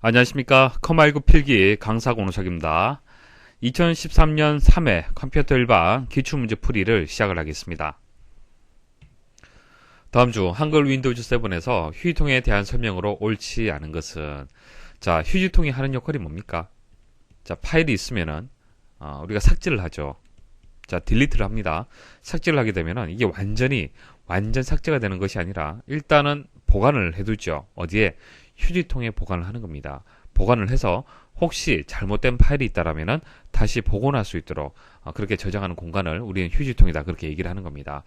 안녕하십니까. 컴19 필기 강사 권우석입니다. 2013년 3회 컴퓨터 일반 기출문제 풀이를 시작을 하겠습니다. 다음 주 한글 윈도우즈 7에서 휴지통에 대한 설명으로 옳지 않은 것은, 자, 휴지통이 하는 역할이 뭡니까? 자, 파일이 있으면은 우리가 삭제를 하죠. 자, 딜리트를 합니다. 삭제를 하게 되면은 이게 완전 삭제가 되는 것이 아니라 일단은 보관을 해두죠. 어디에? 휴지통에 보관을 하는 겁니다. 보관을 해서 혹시 잘못된 파일이 있다라면은 다시 복원할 수 있도록 그렇게 저장하는 공간을 우리는 휴지통이다, 그렇게 얘기를 하는 겁니다.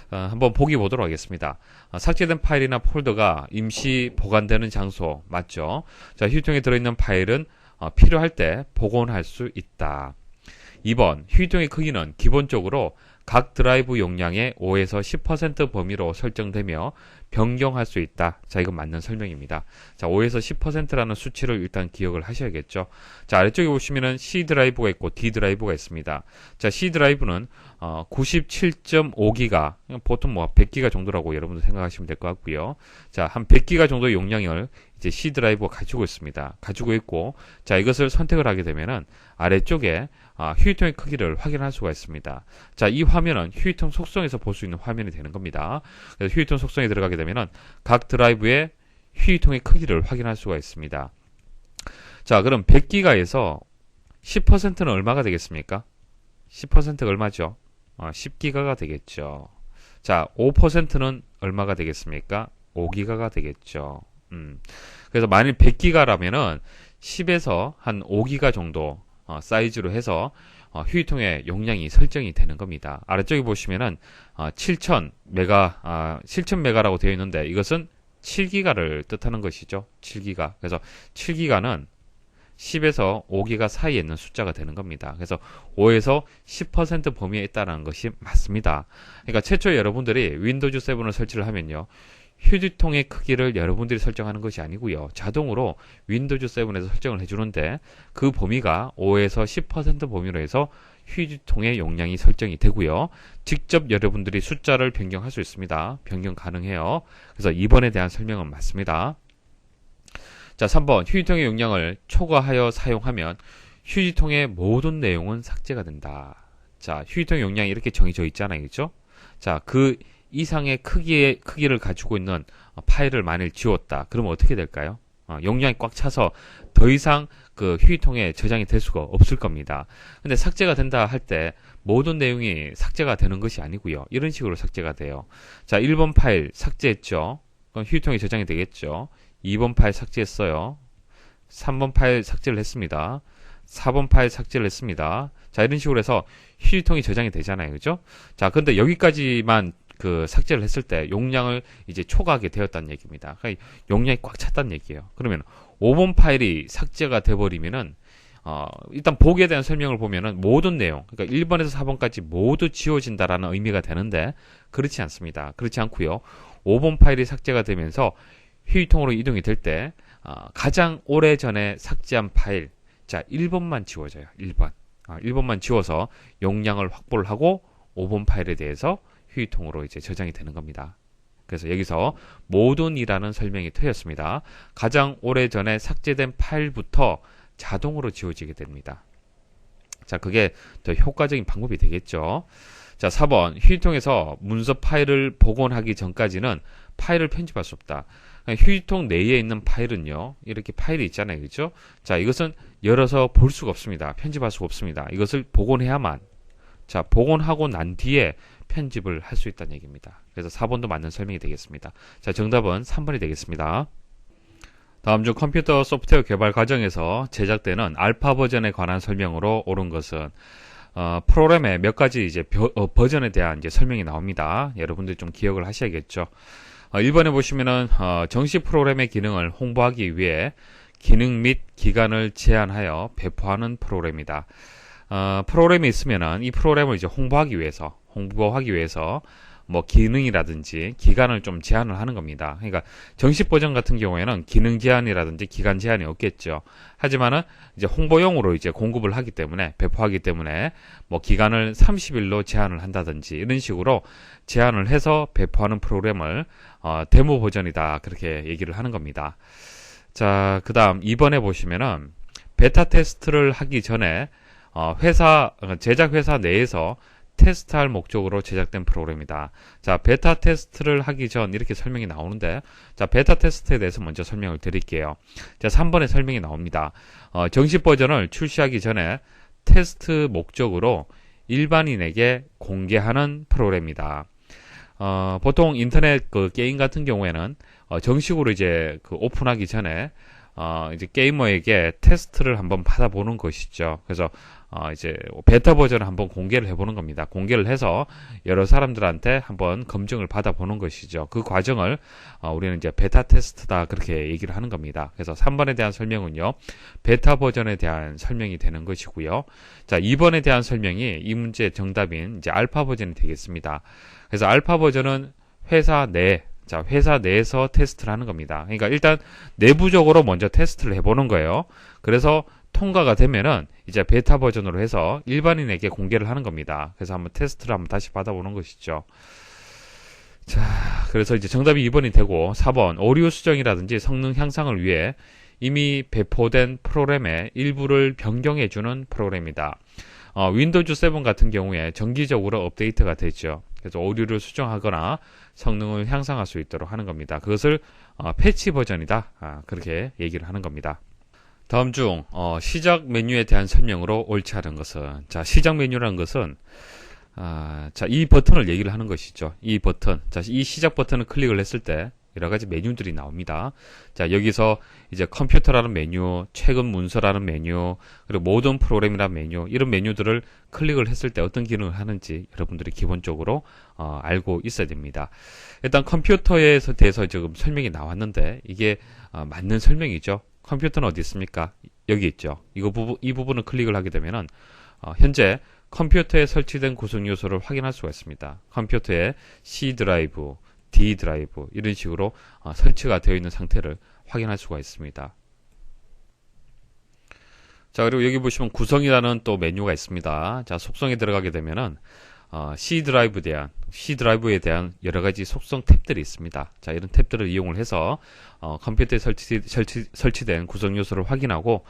한번 보기 보도록 하겠습니다. 삭제된 파일이나 폴더가 임시 보관되는 장소 맞죠? 자, 휴지통에 들어있는 파일은 필요할 때 복원할 수 있다. 2번, 휴지통의 크기는 기본적으로 각 드라이브 용량의 5에서 10% 범위로 설정되며 변경할 수 있다. 자, 이건 맞는 설명입니다. 자, 5에서 10%라는 수치를 일단 기억을 하셔야겠죠. 자, 아래쪽에 보시면은 C 드라이브가 있고 D 드라이브가 있습니다. 자, C 드라이브는 97.5기가, 보통 뭐 100기가 정도라고 여러분들 생각하시면 될 것 같고요. 자, 한 100기가 정도의 용량을 이제 C 드라이브가 가지고 있습니다. 가지고 있고, 자, 이것을 선택을 하게 되면은 아래쪽에 휴지통의 크기를 확인할 수가 있습니다. 자, 이 화면은 휴지통 속성에서 볼 수 있는 화면이 되는 겁니다. 그래서 휴지통 속성에 들어가게 되면은 각 드라이브의 휴지통의 크기를 확인할 수가 있습니다. 자, 그럼 100기가에서 10%는 얼마가 되겠습니까? 10%가 얼마죠? 10기가가 되겠죠. 자, 5%는 얼마가 되겠습니까? 5기가가 되겠죠. 그래서 만일 100기가라면은 10에서 한 5기가 정도 사이즈로 해서 휴지통의 용량이 설정이 되는 겁니다. 아래쪽에 보시면은 7000메가라고 되어 있는데 이것은 7기가를 뜻하는 것이죠. 7기가. 그래서 7기가는 10에서 5기가 사이에 있는 숫자가 되는 겁니다. 그래서 5에서 10% 범위에 있다는 것이 맞습니다. 그러니까 최초에 여러분들이 윈도우즈 7을 설치를 하면요, 휴지통의 크기를 여러분들이 설정하는 것이 아니고요, 자동으로 윈도우즈 7에서 설정을 해주는데 그 범위가 5에서 10% 범위로 해서 휴지통의 용량이 설정이 되고요, 직접 여러분들이 숫자를 변경할 수 있습니다. 변경 가능해요. 그래서 2번에 대한 설명은 맞습니다. 자, 3번, 휴지통의 용량을 초과하여 사용하면 휴지통의 모든 내용은 삭제가 된다. 자, 휴지통의 용량이 이렇게 정해져 있잖아요, 그렇죠? 자, 그 이상의 크기를 가지고 있는 파일을 만일 지웠다. 그러면 어떻게 될까요? 용량이 꽉 차서 더 이상 그 휴지통에 저장이 될 수가 없을 겁니다. 근데 삭제가 된다 할 때 모든 내용이 삭제가 되는 것이 아니고요, 이런 식으로 삭제가 돼요. 자, 1번 파일 삭제했죠. 그럼 휴지통에 저장이 되겠죠. 2번 파일 삭제했어요. 3번 파일 삭제를 했습니다. 4번 파일 삭제를 했습니다. 자, 이런 식으로 해서 휴지통이 저장이 되잖아요, 그죠? 자, 근데 여기까지만 그 삭제를 했을 때 용량을 이제 초과하게 되었다는 얘기입니다. 그러니까 용량이 꽉 찼다는 얘기예요. 그러면 5번 파일이 삭제가 돼버리면은 일단 보기에 대한 설명을 보면은 모든 내용, 그러니까 1번에서 4번까지 모두 지워진다라는 의미가 되는데 그렇지 않습니다. 그렇지 않고요, 5번 파일이 삭제가 되면서 휴지통으로 이동이 될 때 가장 오래전에 삭제한 파일, 자, 1번만 지워져요. 1번만 지워서 용량을 확보를 하고 5번 파일에 대해서 휴지통으로 이제 저장이 되는 겁니다. 그래서 여기서 모든이라는 설명이 틀렸습니다. 가장 오래전에 삭제된 파일부터 자동으로 지워지게 됩니다. 자, 그게 더 효과적인 방법이 되겠죠. 자, 4번, 휴지통에서 문서 파일을 복원하기 전까지는 파일을 편집할 수 없다. 휴지통 내에 있는 파일은요, 이렇게 파일이 있잖아요, 그렇죠? 자, 이것은 열어서 볼 수가 없습니다. 편집할 수가 없습니다. 이것을 복원해야만, 자, 복원하고 난 뒤에 편집을 할 수 있다는 얘기입니다. 그래서 4번도 맞는 설명이 되겠습니다. 자, 정답은 3번이 되겠습니다. 다음 중 컴퓨터 소프트웨어 개발 과정에서 제작되는 알파 버전에 관한 설명으로 옳은 것은, 프로그램의 몇 가지 이제 버전에 대한 이제 설명이 나옵니다. 여러분들 좀 기억을 하셔야겠죠. 1번에 보시면은 정식 프로그램의 기능을 홍보하기 위해 기능 및 기간을 제한하여 배포하는 프로그램이다. 프로그램이 있으면은 이 프로그램을 이제 홍보하기 위해서 뭐 기능이라든지 기간을 좀 제한을 하는 겁니다. 그러니까 정식 버전 같은 경우에는 기능 제한이라든지 기간 제한이 없겠죠. 하지만은 이제 홍보용으로 이제 공급을 하기 때문에, 배포하기 때문에 뭐 기간을 30일로 제한을 한다든지 이런 식으로 제한을 해서 배포하는 프로그램을 데모 버전이다, 그렇게 얘기를 하는 겁니다. 자, 그 다음 2번에 보시면은 베타 테스트를 하기 전에 제작 회사 내에서 테스트할 목적으로 제작된 프로그램이다. 자, 베타 테스트를 하기 전 이렇게 설명이 나오는데, 자, 베타 테스트에 대해서 먼저 설명을 드릴게요. 자, 3번에 설명이 나옵니다. 정식 버전을 출시하기 전에 테스트 목적으로 일반인에게 공개하는 프로그램이다. 보통 인터넷 그 게임 같은 경우에는 정식으로 이제 그 오픈하기 전에 이제 게이머에게 테스트를 한번 받아보는 것이죠. 그래서 이제 베타 버전을 한번 공개를 해보는 겁니다. 공개를 해서 여러 사람들한테 한번 검증을 받아보는 것이죠. 그 과정을 우리는 이제 베타 테스트다 그렇게 얘기를 하는 겁니다. 그래서 3번에 대한 설명은요, 베타 버전에 대한 설명이 되는 것이고요. 자, 2번에 대한 설명이 이 문제의 정답인 이제 알파 버전이 되겠습니다. 그래서 알파 버전은 회사 내에서 테스트를 하는 겁니다. 그러니까 일단 내부적으로 먼저 테스트를 해보는 거예요. 그래서 통과가 되면은 이제 베타 버전으로 해서 일반인에게 공개를 하는 겁니다. 그래서 한번 테스트를 한번 다시 받아보는 것이죠. 자, 그래서 이제 정답이 2번이 되고 4번 오류 수정이라든지 성능 향상을 위해 이미 배포된 프로그램의 일부를 변경해주는 프로그램이다. 윈도우즈 7 같은 경우에 정기적으로 업데이트가 되죠. 그래서 오류를 수정하거나 성능을 향상할 수 있도록 하는 겁니다. 그것을 패치 버전이다. 그렇게 얘기를 하는 겁니다. 다음 중 시작 메뉴에 대한 설명으로 옳지 않은 것은, 자, 시작 메뉴라는 것은 자, 이 버튼을 얘기를 하는 것이죠. 이 버튼, 자, 이 시작 버튼을 클릭을 했을 때 여러 가지 메뉴들이 나옵니다. 자, 여기서 이제 컴퓨터라는 메뉴, 최근 문서라는 메뉴, 그리고 모든 프로그램이라는 메뉴, 이런 메뉴들을 클릭을 했을 때 어떤 기능을 하는지 여러분들이 기본적으로 알고 있어야 됩니다. 일단 컴퓨터에 대해서 지금 설명이 나왔는데 이게 맞는 설명이죠. 컴퓨터는 어디 있습니까? 여기 있죠. 이 부분을 클릭을 하게 되면은 현재 컴퓨터에 설치된 구성 요소를 확인할 수가 있습니다. 컴퓨터에 C 드라이브, D 드라이브 이런 식으로 설치가 되어 있는 상태를 확인할 수가 있습니다. 자, 그리고 여기 보시면 구성이라는 또 메뉴가 있습니다. 자, 속성에 들어가게 되면은 C 드라이브에 대한 여러 가지 속성 탭들이 있습니다. 자, 이런 탭들을 이용을 해서 컴퓨터에 설치된 구성 요소를 확인하고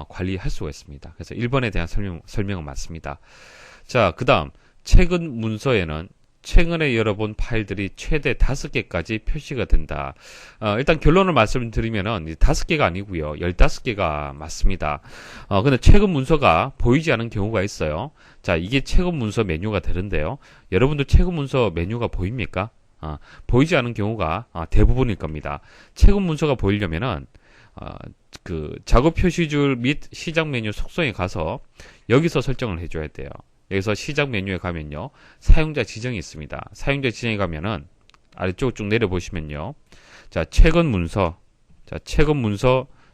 관리할 수가 있습니다. 그래서 1번에 대한 설명은 맞습니다. 자, 그 다음 최근 문서에는 최근에 열어본 파일들이 최대 5개까지 표시가 된다. 일단 결론을 말씀드리면은 5개가 아니고요. 15개가 맞습니다. 근데 최근 문서가 보이지 않은 경우가 있어요. 자, 이게 최근 문서 메뉴가 되는데요. 여러분들 최근 문서 메뉴가 보입니까? 보이지 않은 경우가 대부분일 겁니다. 최근 문서가 보이려면은 그 작업 표시줄 및 시작 메뉴 속성에 가서 여기서 설정을 해줘야 돼요. 여기서 시작 메뉴에 가면요, 사용자 지정이 있습니다. 사용자 지정에 가면은 아래쪽 쭉 내려보시면요, 자, 최근 문서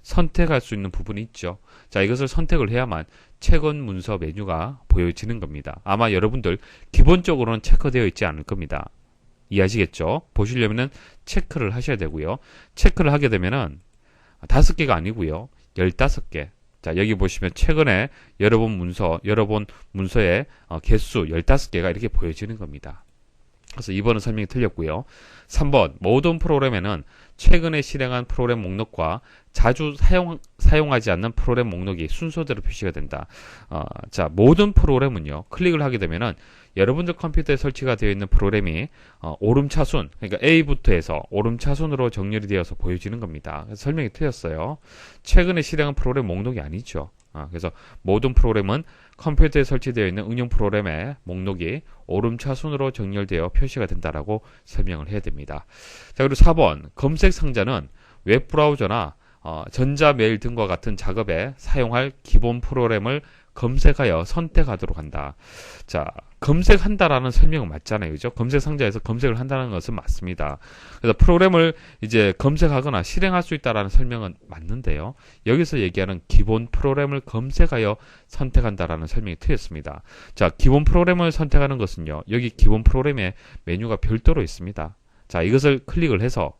선택할 수 있는 부분이 있죠. 자, 이것을 선택을 해야만 최근 문서 메뉴가 보여지는 겁니다. 아마 여러분들 기본적으로는 체크되어 있지 않을 겁니다. 이해하시겠죠? 보시려면은 체크를 하셔야 되고요. 체크를 하게 되면은 5개가 아니고요, 15개. 자, 여기 보시면 최근에 열어본 문서의 개수 15개가 이렇게 보여지는 겁니다. 그래서 2번은 설명이 틀렸고요. 3번 모든 프로그램에는 최근에 실행한 프로그램 목록과 자주 사용하지 않는 프로그램 목록이 순서대로 표시가 된다. 자, 모든 프로그램은요, 클릭을 하게 되면은 여러분들 컴퓨터에 설치가 되어 있는 프로그램이 오름차순, 그러니까 A부터 해서 오름차순으로 정렬이 되어서 보여지는 겁니다. 그래서 설명이 틀렸어요. 최근에 실행한 프로그램 목록이 아니죠. 그래서 모든 프로그램은 컴퓨터에 설치되어 있는 응용 프로그램의 목록이 오름차순으로 정렬되어 표시가 된다라고 설명을 해야 됩니다. 자, 그리고 4번 검색 상자는 웹브라우저나 전자메일 등과 같은 작업에 사용할 기본 프로그램을 검색하여 선택하도록 한다. 자, 검색한다라는 설명은 맞잖아요. 그죠? 검색 상자에서 검색을 한다는 것은 맞습니다. 그래서 프로그램을 이제 검색하거나 실행할 수 있다라는 설명은 맞는데요. 여기서 얘기하는 기본 프로그램을 검색하여 선택한다라는 설명이 틀렸습니다. 자, 기본 프로그램을 선택하는 것은요, 여기 기본 프로그램의 메뉴가 별도로 있습니다. 자, 이것을 클릭을 해서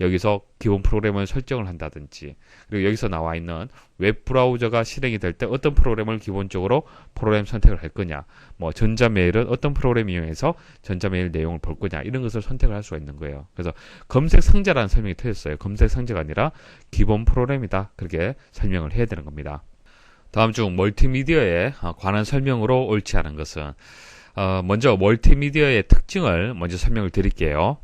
여기서 기본 프로그램을 설정을 한다든지, 그리고 여기서 나와 있는 웹 브라우저가 실행이 될 때 어떤 프로그램을 기본적으로 프로그램 선택을 할 거냐, 뭐 전자메일은 어떤 프로그램 이용해서 전자메일 내용을 볼 거냐, 이런 것을 선택을 할 수가 있는 거예요. 그래서 검색 상자라는 설명이 틀렸어요. 검색 상자가 아니라 기본 프로그램이다, 그렇게 설명을 해야 되는 겁니다. 다음 중 멀티미디어에 관한 설명으로 옳지 않은 것은, 먼저 멀티미디어의 특징을 먼저 설명을 드릴게요.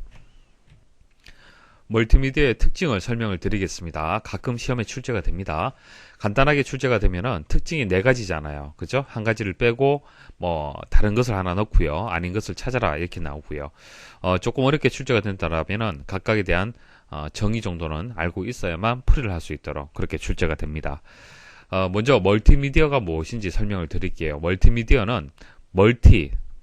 멀티미디어의 특징을 설명을 드리겠습니다. 가끔 시험에 출제가 됩니다. 간단하게 출제가 되면은 특징이 4가지잖아요. 그죠? 한 가지를 빼고 뭐 다른 것을 하나 넣고요. 아닌 것을 찾아라, 이렇게 나오고요. 조금 어렵게 출제가 된다라면은 각각에 대한 정의 정도는 알고 있어야만 풀이를 할 수 있도록 그렇게 출제가 됩니다. 먼저 멀티미디어가 무엇인지 설명을 드릴게요. 멀티미디어는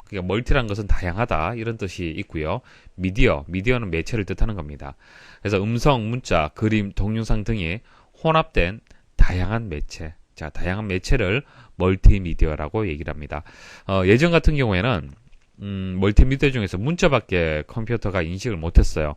그러니까 멀티란 것은 다양하다, 이런 뜻이 있고요. 미디어는 매체를 뜻하는 겁니다. 그래서 음성, 문자, 그림, 동영상 등이 혼합된 다양한 매체. 자, 다양한 매체를 멀티미디어라고 얘기를 합니다. 예전 같은 경우에는 멀티미디어 중에서 문자밖에 컴퓨터가 인식을 못했어요.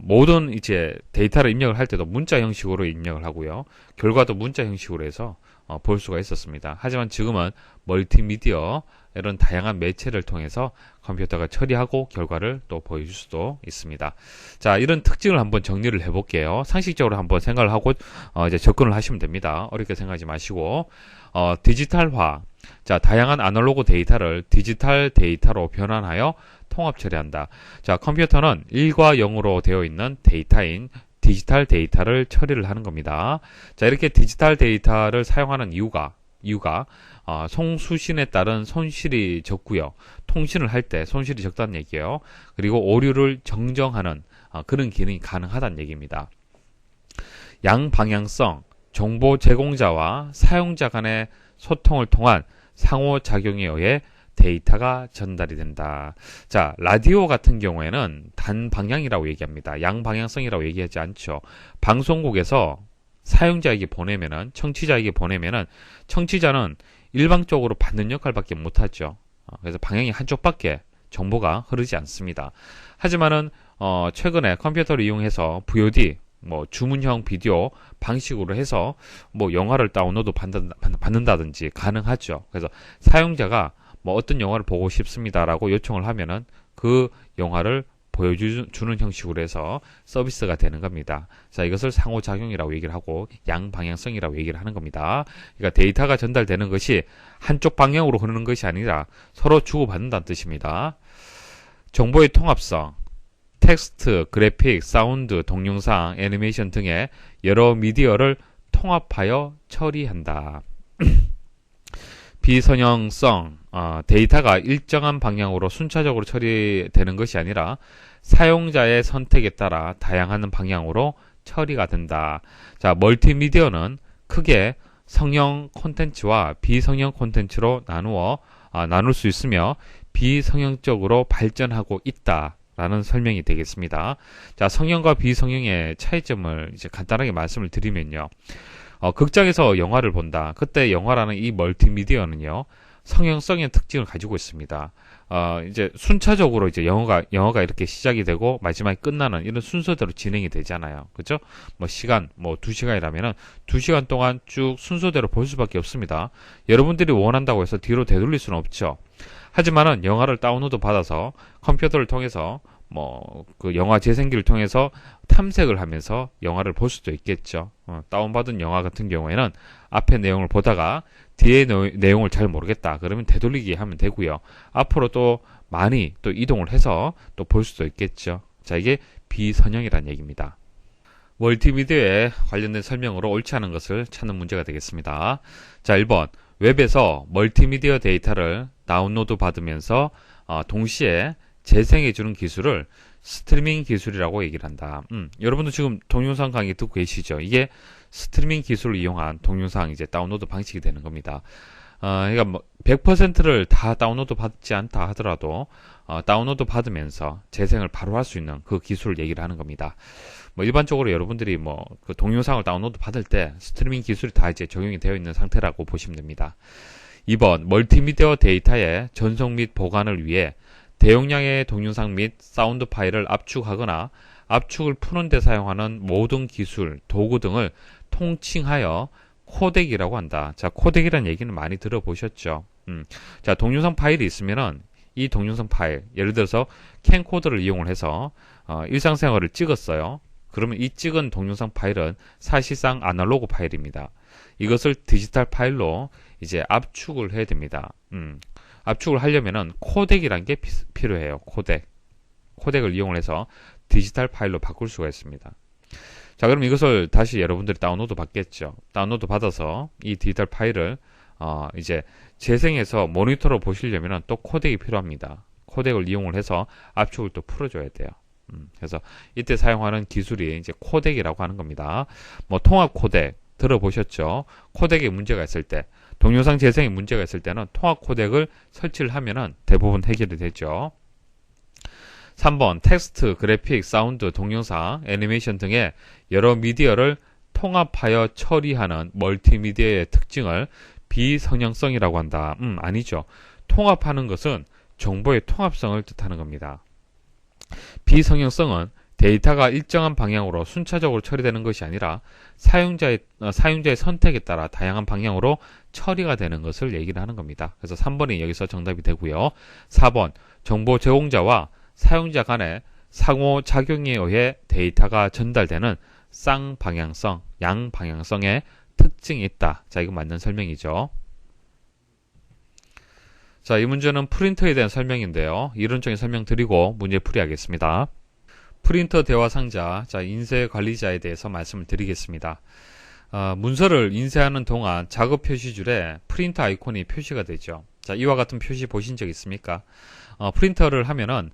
모든 이제 데이터를 입력을 할 때도 문자 형식으로 입력을 하고요. 결과도 문자 형식으로 해서 볼 수가 있었습니다. 하지만 지금은 멀티미디어, 이런 다양한 매체를 통해서 컴퓨터가 처리하고 결과를 또 보여줄 수도 있습니다. 자, 이런 특징을 한번 정리를 해볼게요. 상식적으로 한번 생각을 하고 이제 접근을 하시면 됩니다. 어렵게 생각하지 마시고, 디지털화. 자, 다양한 아날로그 데이터를 디지털 데이터로 변환하여 통합 처리한다. 자, 컴퓨터는 1과 0으로 되어 있는 데이터인 디지털 데이터를 처리를 하는 겁니다. 자, 이렇게 디지털 데이터를 사용하는 이유가 송수신에 따른 손실이 적고요. 통신을 할 때 손실이 적다는 얘기예요. 그리고 오류를 정정하는 그런 기능이 가능하다는 얘기입니다. 양방향성, 정보 제공자와 사용자 간의 소통을 통한 상호작용에 의해 데이터가 전달이 된다. 자, 라디오 같은 경우에는 단방향이라고 얘기합니다. 양방향성이라고 얘기하지 않죠. 방송국에서 사용자에게 보내면은, 청취자에게 보내면은, 청취자는 일방적으로 받는 역할밖에 못하죠. 그래서 방향이 한쪽밖에 정보가 흐르지 않습니다. 하지만은 최근에 컴퓨터를 이용해서 VOD, 뭐 주문형 비디오 방식으로 해서 뭐 영화를 다운로드 받는다든지 가능하죠. 그래서 사용자가 뭐 어떤 영화를 보고 싶습니다라고 요청을 하면은 그 영화를 보여주는 형식으로 해서 서비스가 되는 겁니다. 자, 이것을 상호작용이라고 얘기를 하고 양방향성이라고 얘기를 하는 겁니다. 그러니까 데이터가 전달되는 것이 한쪽 방향으로 흐르는 것이 아니라 서로 주고받는다는 뜻입니다. 정보의 통합성, 텍스트, 그래픽, 사운드, 동영상, 애니메이션 등의 여러 미디어를 통합하여 처리한다. 비선형성, 데이터가 일정한 방향으로 순차적으로 처리되는 것이 아니라 사용자의 선택에 따라 다양한 방향으로 처리가 된다. 자, 멀티미디어는 크게 성형 콘텐츠와 비성형 콘텐츠로 나눌 수 있으며 비성형적으로 발전하고 있다라는 설명이 되겠습니다. 자, 성형과 비성형의 차이점을 이제 간단하게 말씀을 드리면요. 극장에서 영화를 본다. 그때 영화라는 이 멀티미디어는요, 성형성의 특징을 가지고 있습니다. 이제 순차적으로 이제 영화가 이렇게 시작이 되고 마지막에 끝나는 이런 순서대로 진행이 되잖아요. 그죠? 뭐 시간, 뭐 2시간이라면은 2시간 동안 쭉 순서대로 볼 수밖에 없습니다. 여러분들이 원한다고 해서 뒤로 되돌릴 수는 없죠. 하지만은 영화를 다운로드 받아서 컴퓨터를 통해서 뭐 그 영화 재생기를 통해서 탐색을 하면서 영화를 볼 수도 있겠죠. 다운받은 영화 같은 경우에는 앞에 내용을 보다가 뒤에 내용을 잘 모르겠다. 그러면 되돌리기 하면 되고요. 앞으로 또 많이 또 이동을 해서 또 볼 수도 있겠죠. 자, 이게 비선형이라는 얘기입니다. 멀티미디어에 관련된 설명으로 옳지 않은 것을 찾는 문제가 되겠습니다. 자, 1번. 웹에서 멀티미디어 데이터를 다운로드 받으면서 동시에 재생해주는 기술을 스트리밍 기술이라고 얘기를 한다. 여러분도 지금 동영상 강의 듣고 계시죠? 이게 스트리밍 기술을 이용한 동영상 이제 다운로드 방식이 되는 겁니다. 그러니까 뭐 100%를 다 다운로드 받지 않다 하더라도 다운로드 받으면서 재생을 바로 할 수 있는 그 기술을 얘기를 하는 겁니다. 뭐 일반적으로 여러분들이 뭐 그 동영상을 다운로드 받을 때 스트리밍 기술이 다 이제 적용이 되어 있는 상태라고 보시면 됩니다. 2번 멀티미디어 데이터의 전송 및 보관을 위해 대용량의 동영상 및 사운드 파일을 압축하거나 압축을 푸는 데 사용하는 모든 기술, 도구 등을 통칭하여 코덱이라고 한다. 자, 코덱이라는 얘기는 많이 들어보셨죠? 자, 동영상 파일이 있으면은 이 동영상 파일, 예를 들어서 캠코더를 이용을 해서 일상생활을 찍었어요. 그러면 이 찍은 동영상 파일은 사실상 아날로그 파일입니다. 이것을 디지털 파일로 이제 압축을 해야 됩니다. 압축을 하려면은 코덱이라는 게 필요해요. 코덱을 이용을 해서 디지털 파일로 바꿀 수가 있습니다. 자, 그럼 이것을 다시 여러분들이 다운로드 받겠죠. 다운로드 받아서 이 디지털 파일을 이제 재생해서 모니터로 보시려면 또 코덱이 필요합니다. 코덱을 이용을 해서 압축을 또 풀어줘야 돼요. 그래서 이때 사용하는 기술이 이제 코덱이라고 하는 겁니다. 뭐 통합 코덱 들어보셨죠? 코덱에 문제가 있을 때, 동영상 재생에 문제가 있을 때는 통합 코덱을 설치를 하면은 대부분 해결이 되죠. 3번 텍스트, 그래픽, 사운드, 동영상, 애니메이션 등의 여러 미디어를 통합하여 처리하는 멀티미디어의 특징을 비성형성이라고 한다. 아니죠. 통합하는 것은 정보의 통합성을 뜻하는 겁니다. 비성형성은 데이터가 일정한 방향으로 순차적으로 처리되는 것이 아니라 사용자의 선택에 따라 다양한 방향으로 처리가 되는 것을 얘기를 하는 겁니다. 그래서 3번이 여기서 정답이 되고요. 4번 정보 제공자와 사용자 간의 상호작용에 의해 데이터가 전달되는 쌍방향성, 양방향성의 특징이 있다. 자, 이거 맞는 설명이죠. 자, 이 문제는 프린터에 대한 설명인데요. 이론적인 설명 드리고 문제 풀이하겠습니다. 프린터 대화 상자, 자, 인쇄 관리자에 대해서 말씀을 드리겠습니다. 문서를 인쇄하는 동안 작업 표시줄에 프린터 아이콘이 표시가 되죠. 자, 이와 같은 표시 보신 적 있습니까? 프린터를 하면은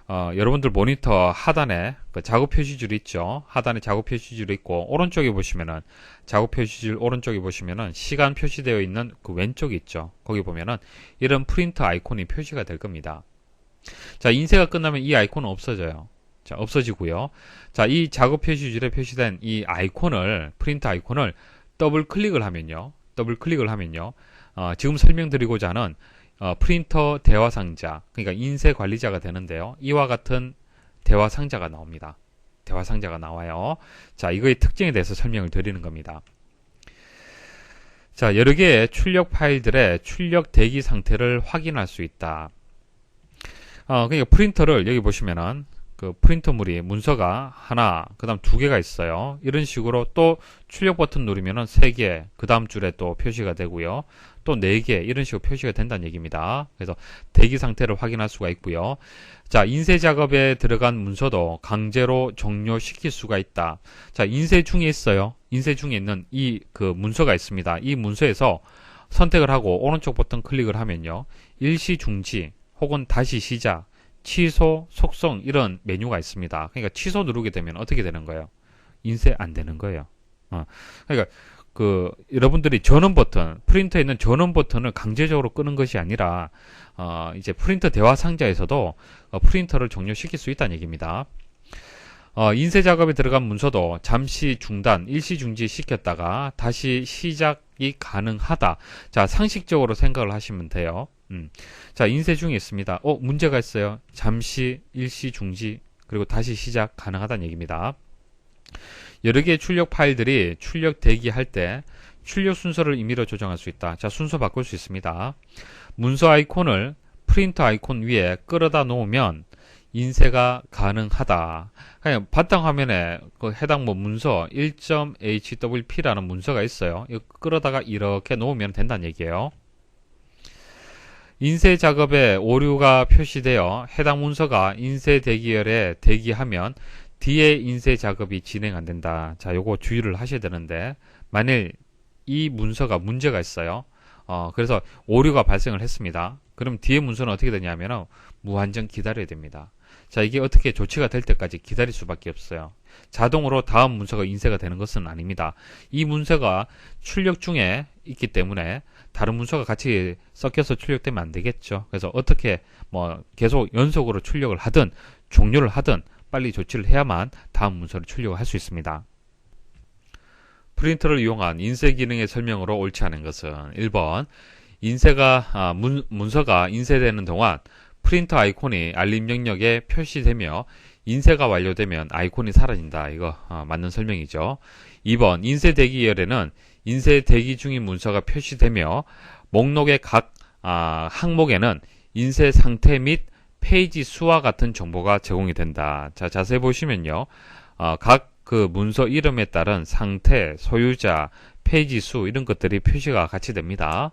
여러분들 모니터 하단에 그 작업 표시줄이 있죠. 하단에 작업 표시줄이 있고 오른쪽에 보시면은 작업 표시줄 오른쪽에 보시면은 시간 표시되어 있는 그 왼쪽이 있죠. 거기 보면은 이런 프린터 아이콘이 표시가 될 겁니다. 자, 인쇄가 끝나면 이 아이콘은 없어져요. 자, 없어지고요. 자, 이 작업 표시줄에 표시된 이 아이콘을 프린터 아이콘을 더블 클릭을 하면요. 지금 설명드리고자 하는 프린터 대화 상자, 그러니까 인쇄 관리자가 되는데요. 이와 같은 대화 상자가 나옵니다. 대화 상자가 나와요. 자, 이거의 특징에 대해서 설명을 드리는 겁니다. 자, 여러 개의 출력 파일들의 출력 대기 상태를 확인할 수 있다. 그러니까 프린터를 여기 보시면은 그 프린터물이 문서가 하나, 그 다음 두 개가 있어요. 이런 식으로 또 출력 버튼 누르면은 세 개, 그 다음 줄에 또 표시가 되고요. 또 네 개, 이런 식으로 표시가 된다는 얘기입니다. 그래서 대기 상태를 확인할 수가 있고요. 자, 인쇄 작업에 들어간 문서도 강제로 종료시킬 수가 있다. 자, 인쇄 중에 있어요. 인쇄 중에 있는 이 그 문서가 있습니다. 이 문서에서 선택을 하고 오른쪽 버튼 클릭을 하면요. 일시 중지 혹은 다시 시작, 취소, 속성 이런 메뉴가 있습니다. 그러니까 취소 누르게 되면 어떻게 되는 거예요? 인쇄 안 되는 거예요. 그러니까 그 여러분들이 전원 버튼, 프린터에 있는 전원 버튼을 강제적으로 끄는 것이 아니라 이제 프린터 대화 상자에서도 프린터를 종료시킬 수 있다는 얘기입니다. 인쇄 작업에 들어간 문서도 잠시 중단, 일시 중지 시켰다가 다시 시작이 가능하다. 자, 상식적으로 생각을 하시면 돼요. 자, 인쇄 중에 있습니다. 문제가 있어요. 잠시 일시 중지, 그리고 다시 시작 가능하다는 얘기입니다. 여러 개의 출력 파일들이 출력 대기할 때 출력 순서를 임의로 조정할 수 있다. 자, 순서 바꿀 수 있습니다. 문서 아이콘을 프린터 아이콘 위에 끌어다 놓으면 인쇄가 가능하다. 그냥 바탕화면에 그 해당 문서 1.hwp라는 문서가 있어요. 이거 끌어다가 이렇게 놓으면 된다는 얘기예요. 인쇄 작업에 오류가 표시되어 해당 문서가 인쇄 대기열에 대기하면 뒤에 인쇄 작업이 진행 안 된다. 자, 요거 주의를 하셔야 되는데, 만일 이 문서가 문제가 있어요. 그래서 오류가 발생을 했습니다. 그럼 뒤에 문서는 어떻게 되냐면 무한정 기다려야 됩니다. 자, 이게 어떻게 조치가 될 때까지 기다릴 수밖에 없어요. 자동으로 다음 문서가 인쇄가 되는 것은 아닙니다. 이 문서가 출력 중에 있기 때문에 다른 문서가 같이 섞여서 출력되면 안 되겠죠. 그래서 어떻게 계속 연속으로 출력을 하든 종료를 하든 빨리 조치를 해야만 다음 문서를 출력을 할 수 있습니다. 프린터를 이용한 인쇄 기능의 설명으로 옳지 않은 것은 1번 문서가 인쇄되는 동안 프린터 아이콘이 알림 영역에 표시되며 인쇄가 완료되면 아이콘이 사라진다. 이거 맞는 설명이죠. 2번 인쇄 대기열에는 인쇄 대기 중인 문서가 표시되며 목록의 각 항목에는 인쇄 상태 및 페이지 수와 같은 정보가 제공이 된다. 자, 자세히 보시면요. 각 그 문서 이름에 따른 상태, 소유자, 페이지 수 이런 것들이 표시가 같이 됩니다.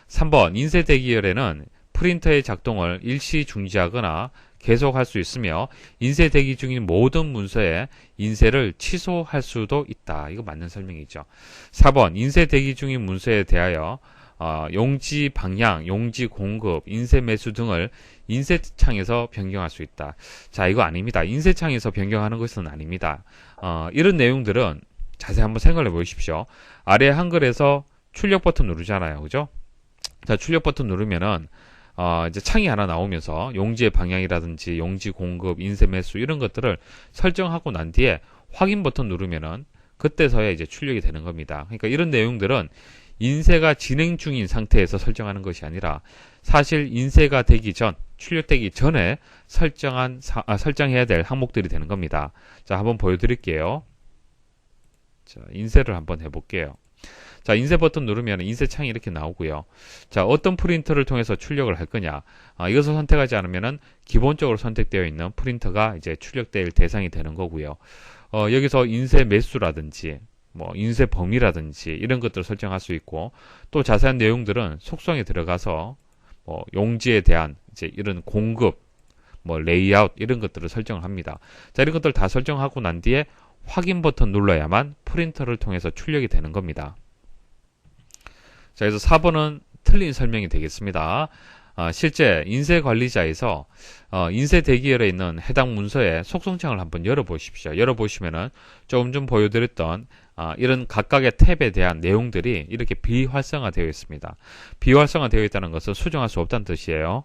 3번 인쇄 대기열에는 프린터의 작동을 일시 중지하거나 계속할 수 있으며 인쇄 대기 중인 모든 문서의 인쇄를 취소할 수도 있다. 이거 맞는 설명이죠. 4번 인쇄 대기 중인 문서에 대하여 용지 방향, 용지 공급, 인쇄 매수 등을 인쇄창에서 변경할 수 있다. 자, 이거 아닙니다. 인쇄창에서 변경하는 것은 아닙니다. 이런 내용들은 자세히 한번 생각해 보십시오. 아래 한글에서 출력 버튼 누르잖아요. 그죠? 자, 출력 버튼 누르면은 이제 창이 하나 나오면서 용지의 방향이라든지 용지 공급, 인쇄 매수 이런 것들을 설정하고 난 뒤에 확인 버튼 누르면은 그때서야 이제 출력이 되는 겁니다. 그러니까 이런 내용들은 인쇄가 진행 중인 상태에서 설정하는 것이 아니라 사실 인쇄가 되기 전, 출력되기 전에 설정해야 될 항목들이 되는 겁니다. 자, 한번 보여드릴게요. 자, 인쇄를 한번 해볼게요. 자, 인쇄 버튼 누르면 인쇄 창이 이렇게 나오고요. 자, 어떤 프린터를 통해서 출력을 할 거냐. 이것을 선택하지 않으면은 기본적으로 선택되어 있는 프린터가 이제 출력될 대상이 되는 거고요. 여기서 인쇄 매수라든지 뭐 인쇄 범위라든지 이런 것들을 설정할 수 있고 또 자세한 내용들은 속성에 들어가서 뭐 용지에 대한 이제 이런 공급, 뭐 레이아웃 이런 것들을 설정을 합니다. 자, 이런 것들 다 설정하고 난 뒤에 확인 버튼 눌러야만 프린터를 통해서 출력이 되는 겁니다. 자, 그래서 4번은 틀린 설명이 되겠습니다. 실제 인쇄 관리자에서 인쇄 대기열에 있는 해당 문서의 속성창을 한번 열어보십시오. 열어보시면은 조금 전 보여드렸던 이런 각각의 탭에 대한 내용들이 이렇게 비활성화되어 있습니다. 비활성화되어 있다는 것은 수정할 수 없다는 뜻이에요.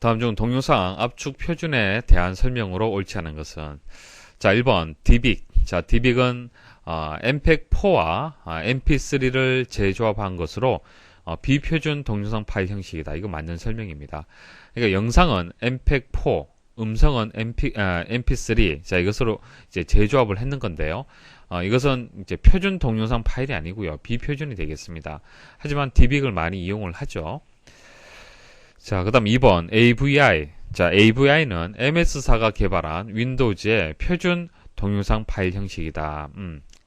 다음 중 동영상 압축 표준에 대한 설명으로 옳지 않은 것은 자, 1번 디빅. 자, 디빅은 MPEG-4와 MP3를 재조합한 것으로 비표준 동영상 파일 형식이다. 이거 맞는 설명입니다. 그러니까 영상은 MPEG-4, 음성은 MP3. 자, 이것으로 이제 재조합을 했는 건데요. 이것은 이제 표준 동영상 파일이 아니고요. 비표준이 되겠습니다. 하지만 디빅을 많이 이용을 하죠. 자, 그다음 2번 AVI. 자, AVI는 MS사가 개발한 윈도우즈의 표준 동영상 파일 형식이다.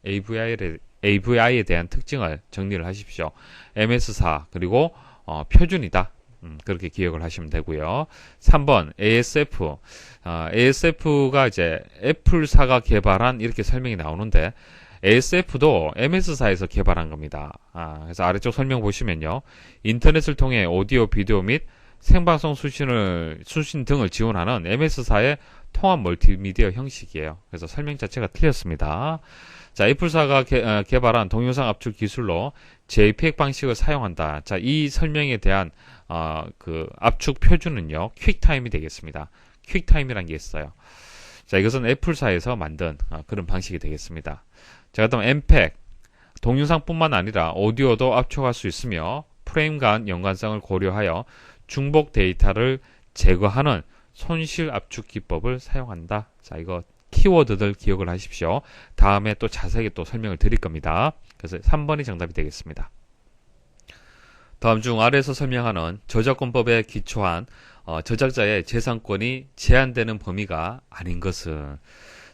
AVI에 대한 특징을 정리를 하십시오. MS사 그리고 표준이다. 그렇게 기억을 하시면 되고요. 3번 ASF. ASF가 이제 애플사가 개발한 이렇게 설명이 나오는데 ASF도 MS사에서 개발한 겁니다. 그래서 아래쪽 설명 보시면요. 인터넷을 통해 오디오, 비디오 및 생방송 수신 등을 지원하는 MS사의 통합 멀티미디어 형식이에요. 그래서 설명 자체가 틀렸습니다. 자, 애플사가 개발한 동영상 압축 기술로 JPEG 방식을 사용한다. 자, 이 설명에 대한 그 압축 표준은요, 퀵타임이 되겠습니다. 퀵타임이라는 게 있어요. 자, 이것은 애플사에서 만든 그런 방식이 되겠습니다. 자, 그다음 MPEG. 동영상뿐만 아니라 오디오도 압축할 수 있으며 프레임 간 연관성을 고려하여 중복 데이터를 제거하는 손실 압축 기법을 사용한다. 자, 이거 키워드들 기억을 하십시오. 다음에 또 자세하게 또 설명을 드릴 겁니다. 그래서 3번이 정답이 되겠습니다. 다음 중 아래에서 설명하는 저작권법에 기초한 저작자의 재산권이 제한되는 범위가 아닌 것은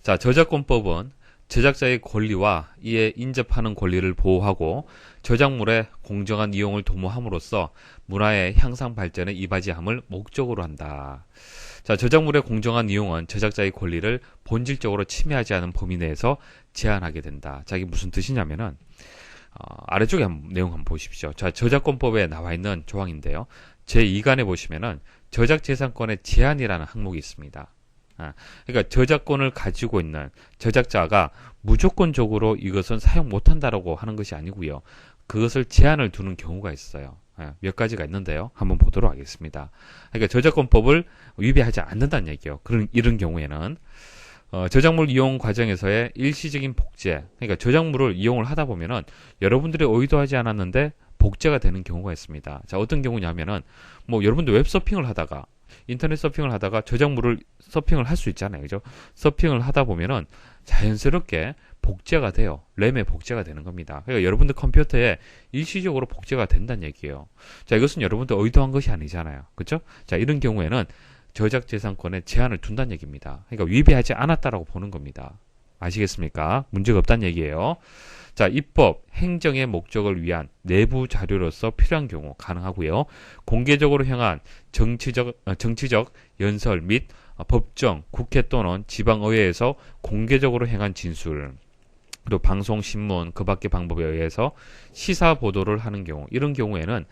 자, 저작권법은 제작자의 권리와 이에 인접하는 권리를 보호하고 저작물의 공정한 이용을 도모함으로써 문화의 향상 발전에 이바지함을 목적으로 한다. 자, 저작물의 공정한 이용은 제작자의 권리를 본질적으로 침해하지 않은 범위 내에서 제한하게 된다. 자, 이게 무슨 뜻이냐면은 아래쪽에 내용 한번 보십시오. 자, 저작권법에 나와 있는 조항인데요. 제2간에 보시면은 저작재산권의 제한이라는 항목이 있습니다. 그러니까 저작권을 가지고 있는 저작자가 무조건적으로 이것은 사용 못한다라고 하는 것이 아니고요. 그것을 제한을 두는 경우가 있어요. 몇 가지가 있는데요. 한번 보도록 하겠습니다. 그러니까 저작권법을 위배하지 않는다는 얘기예요. 이런 경우에는 저작물 이용 과정에서의 일시적인 복제, 그러니까 저작물을 이용을 하다 보면은 여러분들이 의도하지 않았는데 복제가 되는 경우가 있습니다. 자, 어떤 경우냐면은 뭐 여러분들 웹서핑을 하다가 인터넷 서핑을 하다가 저작물을 서핑을 할 수 있잖아요. 그죠? 서핑을 하다 보면은 자연스럽게 복제가 돼요. 램에 복제가 되는 겁니다. 그러니까 여러분들 컴퓨터에 일시적으로 복제가 된다는 얘기예요. 자, 이것은 여러분들 의도한 것이 아니잖아요. 그죠? 자, 이런 경우에는 저작재산권에 제한을 둔다는 얘기입니다. 그러니까 위배하지 않았다라고 보는 겁니다. 아시겠습니까? 문제가 없다는 얘기예요. 자, 입법, 행정의 목적을 위한 내부 자료로서 필요한 경우 가능하고요. 공개적으로 향한 정치적 연설 및 법정, 국회 또는 지방의회에서 공개적으로 행한 진술, 그리고 방송, 신문, 그 밖의 방법에 의해서 시사 보도를 하는 경우, 이런 경우에는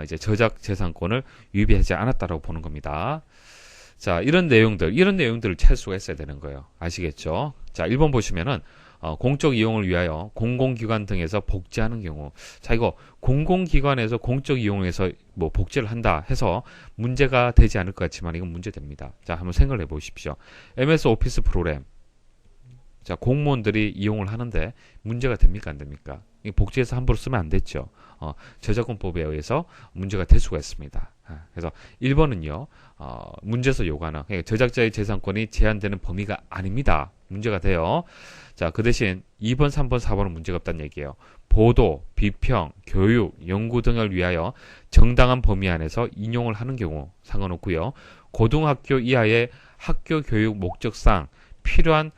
이제 저작재산권을 위배하지 않았다라고 보는 겁니다. 자, 이런 내용들을 찰 수가 있어야 되는 거예요. 아시겠죠? 자, 1번 보시면은 공적 이용을 위하여 공공기관 등에서 복제하는 경우. 자, 이거 공공기관에서 공적 이용해서 뭐 복제를 한다 해서 문제가 되지 않을 것 같지만 이건 문제됩니다. 자, 한번 생각을 해 보십시오. MS 오피스 프로그램. 자, 공무원들이 이용을 하는데 문제가 됩니까, 안 됩니까? 복제해서 함부로 쓰면 안 됐죠. 저작권법에 의해서 문제가 될 수가 있습니다. 그래서 1번은요, 문제에서 요구하는, 그러니까 저작자의 재산권이 제한되는 범위가 아닙니다. 문제가 돼요. 자, 그 대신 2번, 3번, 4번은 문제가 없다는 얘기예요. 보도, 비평, 교육, 연구 등을 위하여 정당한 범위 안에서 인용을 하는 경우 상관없고요. 고등학교 이하의 학교 교육 목적상 필요한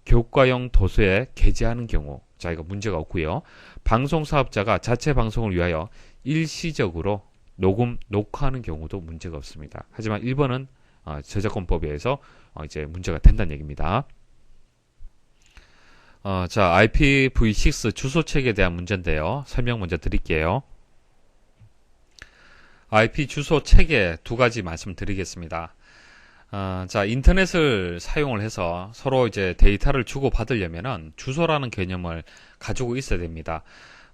교과용 도서에 게재하는 경우, 자, 이거 문제가 없고요. 방송 사업자가 자체 방송을 위하여 일시적으로 녹화하는 경우도 문제가 없습니다. 하지만 1번은 저작권법에 의해서 이제 문제가 된다는 얘기입니다. 자, IPv6 주소책에 대한 문제인데요. 설명 먼저 드릴게요. IP 주소 체계 두 가지 말씀드리겠습니다. 자, 인터넷을 사용을 해서 서로 이제 데이터를 주고받으려면은 주소라는 개념을 가지고 있어야 됩니다.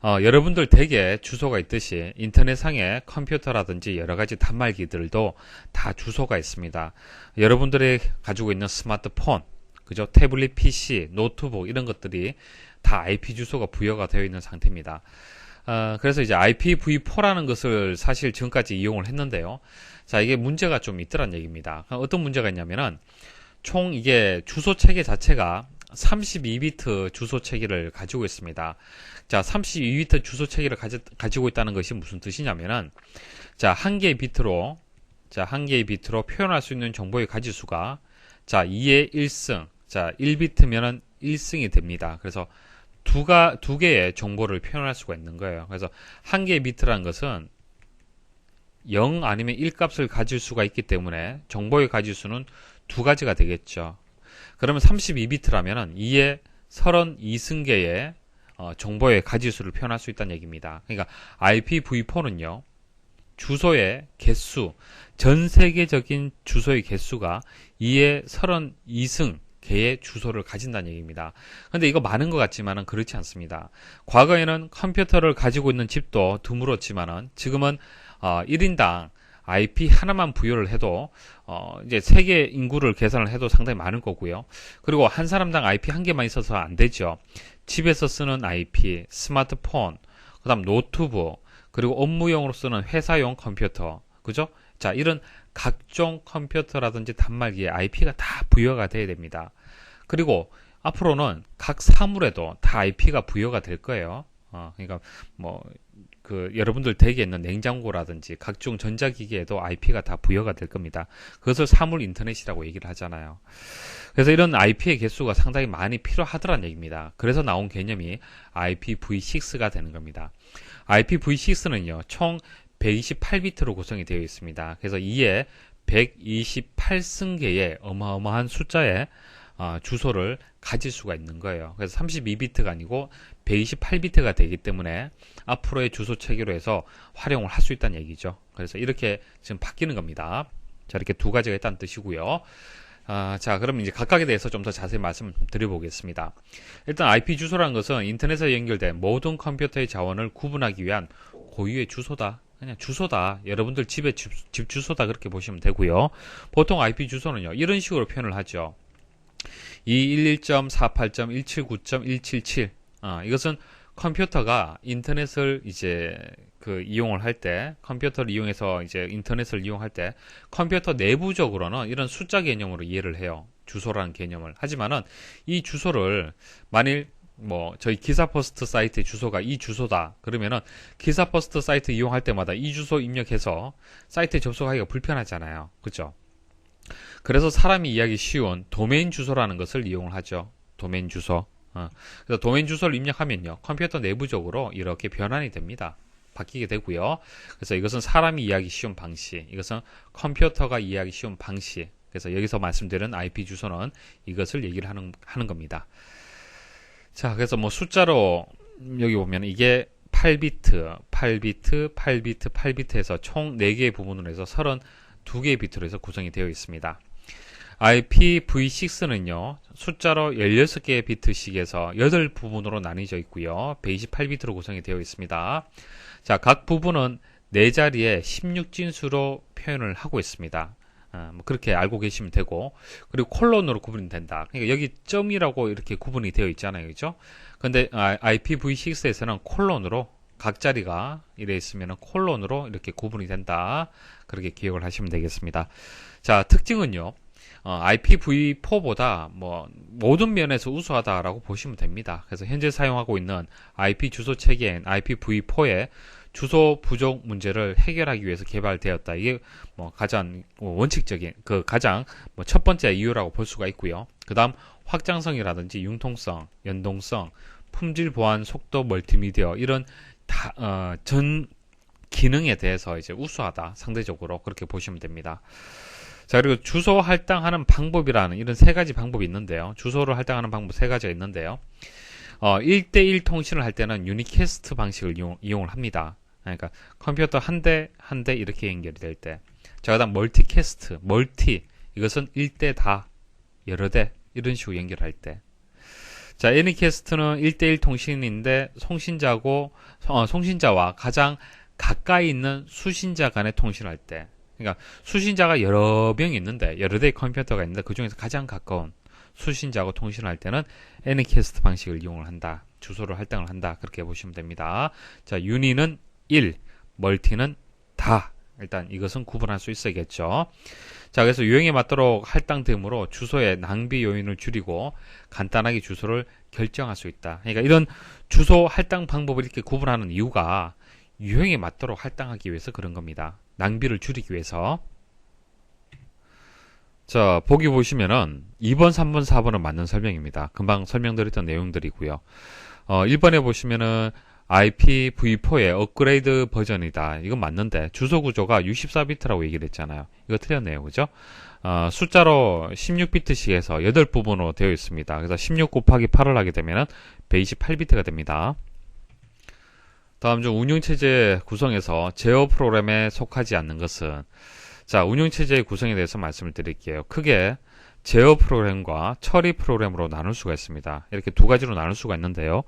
여러분들 댁에 주소가 있듯이 인터넷상의 컴퓨터라든지 여러 가지 단말기들도 다 주소가 있습니다. 여러분들이 가지고 있는 스마트폰, 그죠? 태블릿 PC, 노트북 이런 것들이 다 IP 주소가 부여가 되어 있는 상태입니다. 그래서 이제 IPv4라는 것을 사실 지금까지 이용을 했는데요. 자, 이게 문제가 좀 있더란 얘기입니다. 어떤 문제가 있냐면은 총 이게 주소 체계 자체가 32비트 주소 체계를 가지고 있습니다. 자, 32비트 주소 체계를 가지고 있다는 것이 무슨 뜻이냐면은 자, 한 개의 비트로 표현할 수 있는 정보의 가지수가 자, 2의 1승. 자, 1비트면은 1승이 됩니다. 그래서 두 개의 정보를 표현할 수가 있는 거예요. 그래서 한 개의 비트라는 것은 0 아니면 1 값을 가질 수가 있기 때문에 정보의 가지수는 두 가지가 되겠죠. 그러면 32비트라면 2의 32승계의 정보의 가지수를 표현할 수 있다는 얘기입니다. 그러니까 IPv4는요. 주소의 개수, 전 세계적인 주소의 개수가 2의 32승 개의 주소를 가진다는 얘기입니다. 근데 이거 많은 것 같지만은 그렇지 않습니다. 과거에는 컴퓨터를 가지고 있는 집도 드물었지만은 지금은 1인당 IP 하나만 부여를 해도 이제 세계 인구를 계산을 해도 상당히 많은 거고요. 그리고 한 사람당 IP 한 개만 있어서 안 되죠. 집에서 쓰는 IP, 스마트폰, 그다음 노트북, 그리고 업무용으로 쓰는 회사용 컴퓨터, 그죠? 자, 이런 각종 컴퓨터라든지 단말기에 IP가 다 부여가 돼야 됩니다. 그리고 앞으로는 각 사물에도 다 IP가 부여가 될 거예요. 그러니까 여러분들 댁에 있는 냉장고라든지 각종 전자기기에도 IP가 다 부여가 될 겁니다. 그것을 사물 인터넷이라고 얘기를 하잖아요. 그래서 이런 IP의 개수가 상당히 많이 필요하더란 얘기입니다. 그래서 나온 개념이 IPv6가 되는 겁니다. IPv6는요, 총 128비트로 구성이 되어 있습니다. 그래서 이에 128승계의 어마어마한 숫자의 주소를 가질 수가 있는 거예요. 그래서 32비트가 아니고 128비트가 되기 때문에 앞으로의 주소 체계로 해서 활용을 할 수 있다는 얘기죠. 그래서 이렇게 지금 바뀌는 겁니다. 자, 이렇게 두 가지가 있다는 뜻이고요. 자, 그럼 이제 각각에 대해서 좀 더 자세히 말씀드려보겠습니다. 일단 IP 주소라는 것은 인터넷에 연결된 모든 컴퓨터의 자원을 구분하기 위한 고유의 주소다. 그냥 주소다. 여러분들 집의 집 주소다. 그렇게 보시면 되고요. 보통 IP 주소는요, 이런 식으로 표현을 하죠. 211.48.179.177. 이것은 컴퓨터가 인터넷을 이제 그 이용을 할 때, 컴퓨터를 이용해서 이제 인터넷을 이용할 때 컴퓨터 내부적으로는 이런 숫자 개념으로 이해를 해요. 주소라는 개념을. 하지만은 이 주소를 만일 뭐 저희 기사퍼스트 사이트의 주소가 이 주소다 그러면은 기사퍼스트 사이트 이용할 때마다 이 주소 입력해서 사이트에 접속하기가 불편하잖아요. 그렇죠? 그래서 사람이 이해하기 쉬운 도메인 주소라는 것을 이용을 하죠. 도메인 주소. 그래서 도메인 주소를 입력하면요, 컴퓨터 내부적으로 이렇게 변환이 됩니다. 바뀌게 되고요. 그래서 이것은 사람이 이해하기 쉬운 방식, 이것은 컴퓨터가 이해하기 쉬운 방식. 그래서 여기서 말씀드린 IP 주소는 이것을 얘기를 하는 겁니다. 자, 그래서 뭐 숫자로 여기 보면 이게 8비트, 8비트, 8비트, 8비트에서 총 4개의 부분으로 해서 32개의 비트로 해서 구성이 되어 있습니다. IPv6는요, 숫자로 16개의 비트씩에서 8부분으로 나뉘어져 있고요. 128비트로 구성이 되어 있습니다. 자, 각 부분은 4자리에 16진수로 표현을 하고 있습니다. 뭐 그렇게 알고 계시면 되고, 그리고 콜론으로 구분이 된다. 그러니까 여기 점이라고 이렇게 구분이 되어 있잖아요. 그죠? 근데 IPv6에서는 콜론으로 각 자리가 이래 있으면 콜론으로 이렇게 구분이 된다. 그렇게 기억을 하시면 되겠습니다. 자, 특징은요, IPv4보다 뭐 모든 면에서 우수하다라고 보시면 됩니다. 그래서 현재 사용하고 있는 IP 주소 체계인 IPv4의 주소 부족 문제를 해결하기 위해서 개발되었다. 이게 뭐 가장 원칙적인 가장 첫 번째 이유라고 볼 수가 있고요. 그다음 확장성이라든지 융통성, 연동성, 품질 보안, 속도, 멀티미디어 이런 전 기능에 대해서 이제 우수하다. 상대적으로 그렇게 보시면 됩니다. 자, 그리고 주소 할당하는 방법이라는 이런 3가지 방법이 있는데요. 주소를 할당하는 방법 3가지가 있는데요. 1대1 통신을 할 때는 유니캐스트 방식을 이용을 합니다. 그러니까 컴퓨터 한 대 이렇게 연결이 될 때. 자, 그다음 멀티캐스트, 이것은 1대 다, 여러 대 이런 식으로 연결할 때. 자, 애니캐스트는 1대1 통신인데 송신자와 가장 가까이 있는 수신자 간의 통신할 때. 그러니까 수신자가 여러 명이 있는데, 여러 대의 컴퓨터가 있는데 그 중에서 가장 가까운 수신자하고 통신할 때는 애니캐스트 방식을 이용을 한다. 주소를 할당을 한다. 그렇게 보시면 됩니다. 자, 유니는 1, 멀티는 다. 일단 이것은 구분할 수 있어야겠죠. 자, 그래서 유형에 맞도록 할당됨으로 주소의 낭비 요인을 줄이고 간단하게 주소를 결정할 수 있다. 그러니까 이런 주소 할당 방법을 이렇게 구분하는 이유가 유형에 맞도록 할당하기 위해서 그런 겁니다. 낭비를 줄이기 위해서. 자, 보기 보시면은 2번, 3번, 4번은 맞는 설명입니다. 금방 설명드렸던 내용들이고요. 1번에 보시면은 IPv4의 업그레이드 버전이다. 이건 맞는데 주소 구조가 64비트라고 얘기를 했잖아요. 이거 틀렸네요. 그죠? 숫자로 16비트씩에서 8부분으로 되어 있습니다. 그래서 16 곱하기 8을 하게 되면 128비트가 됩니다. 다음 중 운영체제 구성에서 제어 프로그램에 속하지 않는 것은, 자, 운영체제의 구성에 대해서 말씀을 드릴게요. 크게 제어 프로그램과 처리 프로그램으로 나눌 수가 있습니다. 이렇게 2가지로 나눌 수가 있는데요.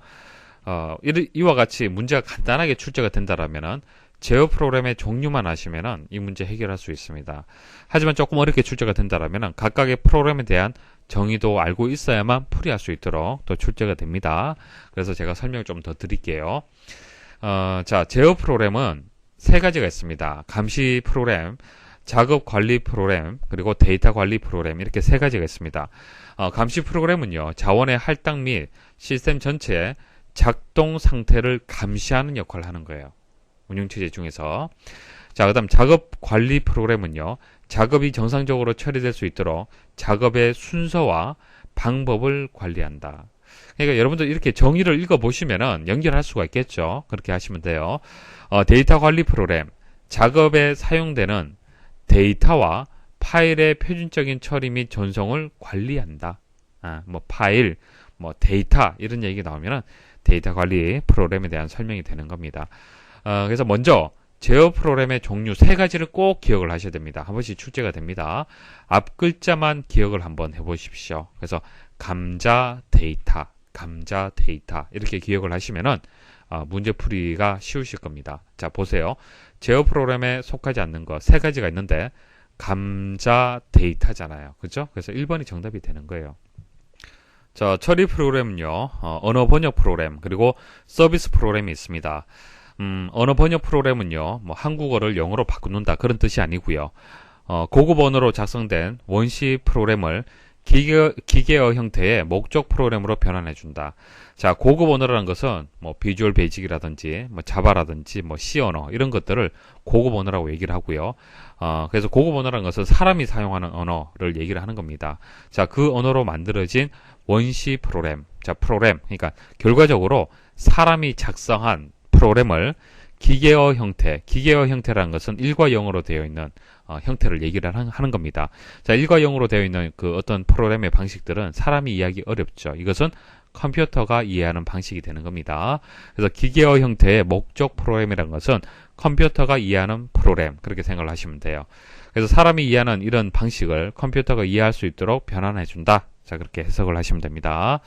이와 같이 문제가 간단하게 출제가 된다라면은 제어 프로그램의 종류만 아시면은 이 문제 해결할 수 있습니다. 하지만 조금 어렵게 출제가 된다라면은 각각의 프로그램에 대한 정의도 알고 있어야만 풀이할 수 있도록 또 출제가 됩니다. 그래서 제가 설명을 좀 더 드릴게요. 자, 제어 프로그램은 3가지가 있습니다. 감시 프로그램, 작업 관리 프로그램, 그리고 데이터 관리 프로그램, 이렇게 3가지가 있습니다. 감시 프로그램은요, 자원의 할당 및 시스템 전체의 작동 상태를 감시하는 역할을 하는 거예요. 운영체제 중에서. 자, 그 다음 작업 관리 프로그램은요, 작업이 정상적으로 처리될 수 있도록 작업의 순서와 방법을 관리한다. 그러니까 여러분들 이렇게 정의를 읽어보시면은 연결할 수가 있겠죠. 그렇게 하시면 돼요. 데이터 관리 프로그램, 작업에 사용되는 데이터와 파일의 표준적인 처리 및 전송을 관리한다. 뭐 파일, 뭐 데이터 이런 얘기가 나오면은 데이터 관리 프로그램에 대한 설명이 되는 겁니다. 그래서 먼저 제어 프로그램의 종류 3가지를 꼭 기억을 하셔야 됩니다. 한 번씩 출제가 됩니다. 앞 글자만 기억을 한번 해보십시오. 그래서 감자 데이터 이렇게 기억을 하시면은 문제풀이가 쉬우실 겁니다. 자, 보세요. 제어 프로그램에 속하지 않는 것 3가지가 있는데 감자 데이터잖아요. 그죠? 그래서 1번이 정답이 되는 거예요. 자, 처리 프로그램은요, 언어 번역 프로그램, 그리고 서비스 프로그램이 있습니다. 언어 번역 프로그램은요, 뭐 한국어를 영어로 바꾸는다 그런 뜻이 아니고요. 고급 언어로 작성된 원시 프로그램을 기계어 형태의 목적 프로그램으로 변환해준다. 자, 고급 언어라는 것은 뭐 비주얼 베이직이라든지 뭐 자바라든지 뭐 C 언어 이런 것들을 고급 언어라고 얘기를 하고요. 그래서 고급 언어라는 것은 사람이 사용하는 언어를 얘기를 하는 겁니다. 자, 그 언어로 만들어진 원시 프로그램. 자, 프로그램. 그러니까 결과적으로 사람이 작성한 프로그램을 기계어 형태라는 것은 1과 0으로 되어 있는 형태를 얘기를 하는 겁니다. 자, 1과 0으로 되어 있는 그 어떤 프로그램의 방식들은 사람이 이해하기 어렵죠. 이것은 컴퓨터가 이해하는 방식이 되는 겁니다. 그래서 기계어 형태의 목적 프로그램이라는 것은 컴퓨터가 이해하는 프로그램, 그렇게 생각을 하시면 돼요. 그래서 사람이 이해하는 이런 방식을 컴퓨터가 이해할 수 있도록 변환해준다. 자, 그렇게 해석을 하시면 됩니다.